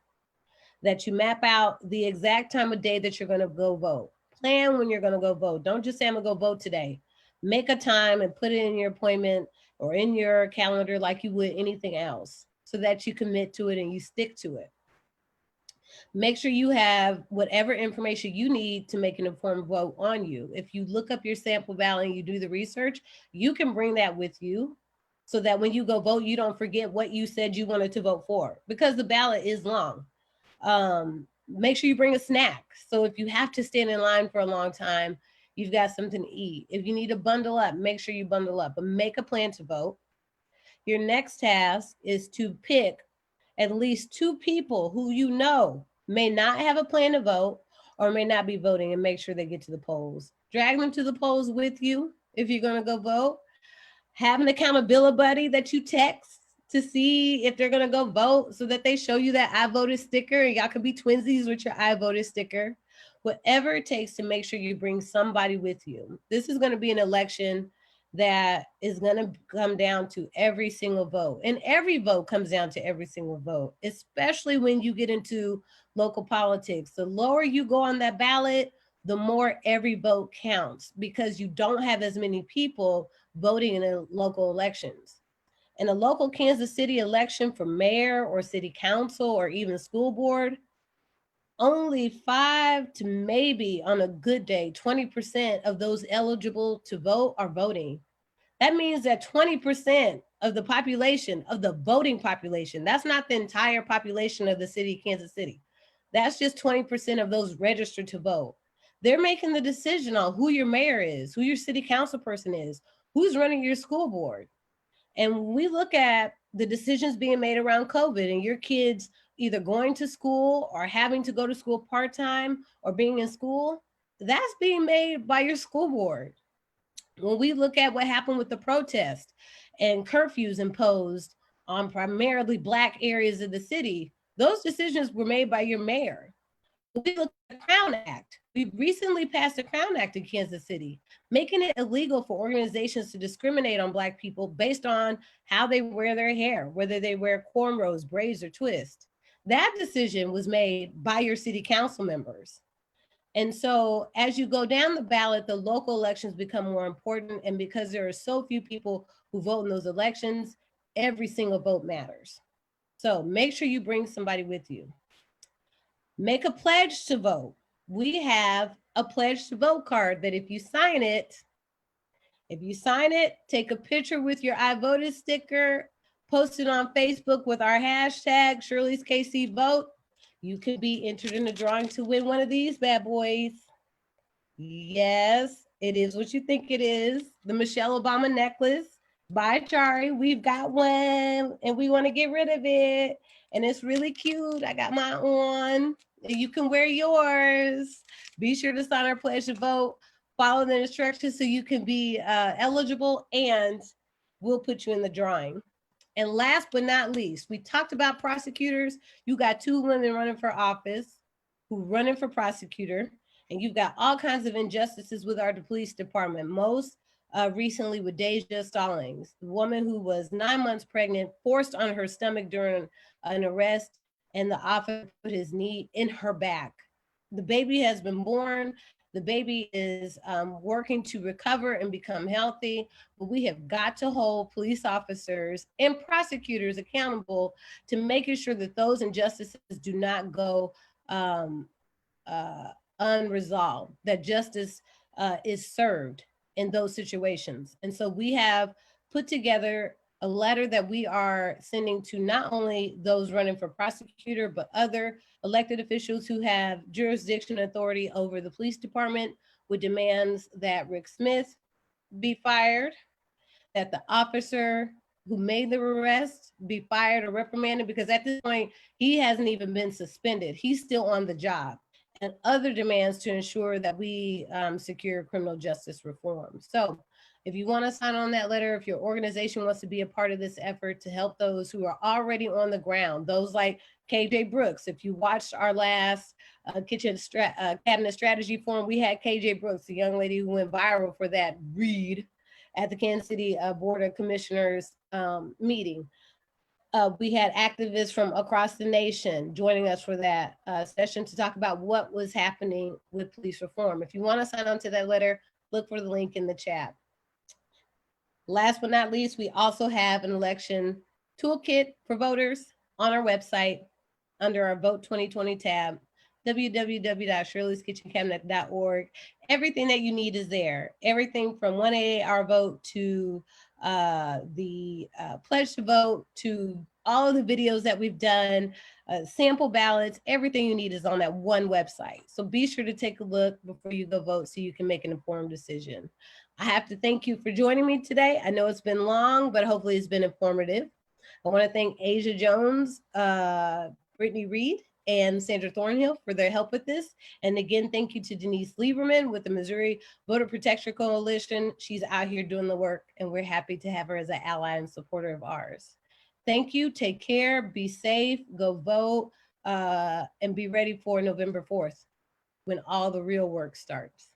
S1: that you map out the exact time of day that you're going to go vote. Plan when you're going to go vote. Don't just say, I'm going to go vote today. Make a time and put it in your appointment or in your calendar like you would anything else so that you commit to it and you stick to it. Make sure you have whatever information you need to make an informed vote on you. If you look up your sample ballot and you do the research, you can bring that with you so that when you go vote, you don't forget what you said you wanted to vote for because the ballot is long. Make sure you bring a snack. So if you have to stand in line for a long time, you've got something to eat. If you need to bundle up, make sure you bundle up, but make a plan to vote. Your next task is to pick at least 2 people who you know may not have a plan to vote or may not be voting and make sure they get to the polls. Drag them to the polls with you if you're going to go vote. Have an accountability buddy that you text to see if they're going to go vote so that they show you that I voted sticker and y'all can be twinsies with your I voted sticker. Whatever it takes to make sure you bring somebody with you. This is going to be an election that is going to come down to every single vote. And every vote comes down to every single vote, especially when you get into local politics. The lower you go on that ballot, the more every vote counts because you don't have as many people voting in the local elections. In a local Kansas City election for mayor or city council or even school board, only 5 to maybe on a good day, 20% of those eligible to vote are voting. That means that 20% of the population, of the voting population, that's not the entire population of the city of Kansas City. That's just 20% of those registered to vote. They're making the decision on who your mayor is, who your city council person is, who's running your school board. And when we look at the decisions being made around COVID and your kids either going to school or having to go to school part-time or being in school, that's being made by your school board. When we look at what happened with the protest and curfews imposed on primarily Black areas of the city, those decisions were made by your mayor. When we look at the Crown Act, we recently passed the Crown Act in Kansas City, making it illegal for organizations to discriminate on Black people based on how they wear their hair, whether they wear cornrows, braids, or twists. That decision was made by your city council members. And so as you go down the ballot, the local elections become more important. And because there are so few people who vote in those elections, every single vote matters. So make sure you bring somebody with you. Make a pledge to vote. We have a pledge to vote card that if you sign it, take a picture with your I voted sticker, post it on Facebook with our hashtag Shirley's KC Vote. You could be entered in the drawing to win one of these bad boys. Yes, it is what you think it is. The Michelle Obama necklace by Chari. We've got one and we want to get rid of it. And it's really cute. I got mine on. You can wear yours. Be sure to sign our pledge to vote. Follow the instructions so you can be eligible and we'll put you in the drawing. And last but not least, we talked about prosecutors. You got 2 women running for office who running for prosecutor. And you've got all kinds of injustices with our police department. Most recently with Deja Stallings, the woman who was 9 months pregnant, forced on her stomach during an arrest, and the officer put his knee in her back. The baby has been born. The baby is working to recover and become healthy, but we have got to hold police officers and prosecutors accountable to making sure that those injustices do not go unresolved, that justice is served in those situations. And so we have put together a letter that we are sending to not only those running for prosecutor, but other elected officials who have jurisdiction authority over the police department, with demands that Rick Smith be fired, that the officer who made the arrest be fired or reprimanded, because at this point, he hasn't even been suspended. He's still on the job, and other demands to ensure that we secure criminal justice reform. So if you want to sign on that letter, if your organization wants to be a part of this effort to help those who are already on the ground, those like KJ Brooks, if you watched our last cabinet strategy forum, we had KJ Brooks, the young lady who went viral for that read at the Kansas City Board of Commissioners meeting. We had activists from across the nation joining us for that session to talk about what was happening with police reform. If you want to sign on to that letter, look for the link in the chat. Last but not least, we also have an election toolkit for voters on our website under our Vote 2020 tab, www.shirleyskitchencabinet.org. Everything that you need is there. Everything from 1 hour vote to the pledge to vote, to all of the videos that we've done, sample ballots, everything you need is on that one website. So be sure to take a look before you go vote so you can make an informed decision. I have to thank you for joining me today. I know it's been long, but hopefully it's been informative. I want to thank Asia Jones, Brittany Reed, and Sandra Thornhill for their help with this. And again, thank you to Denise Lieberman with the Missouri Voter Protection Coalition. She's out here doing the work, and we're happy to have her as an ally and supporter of ours. Thank you. Take care. Be safe. Go vote, and be ready for November 4th when all the real work starts.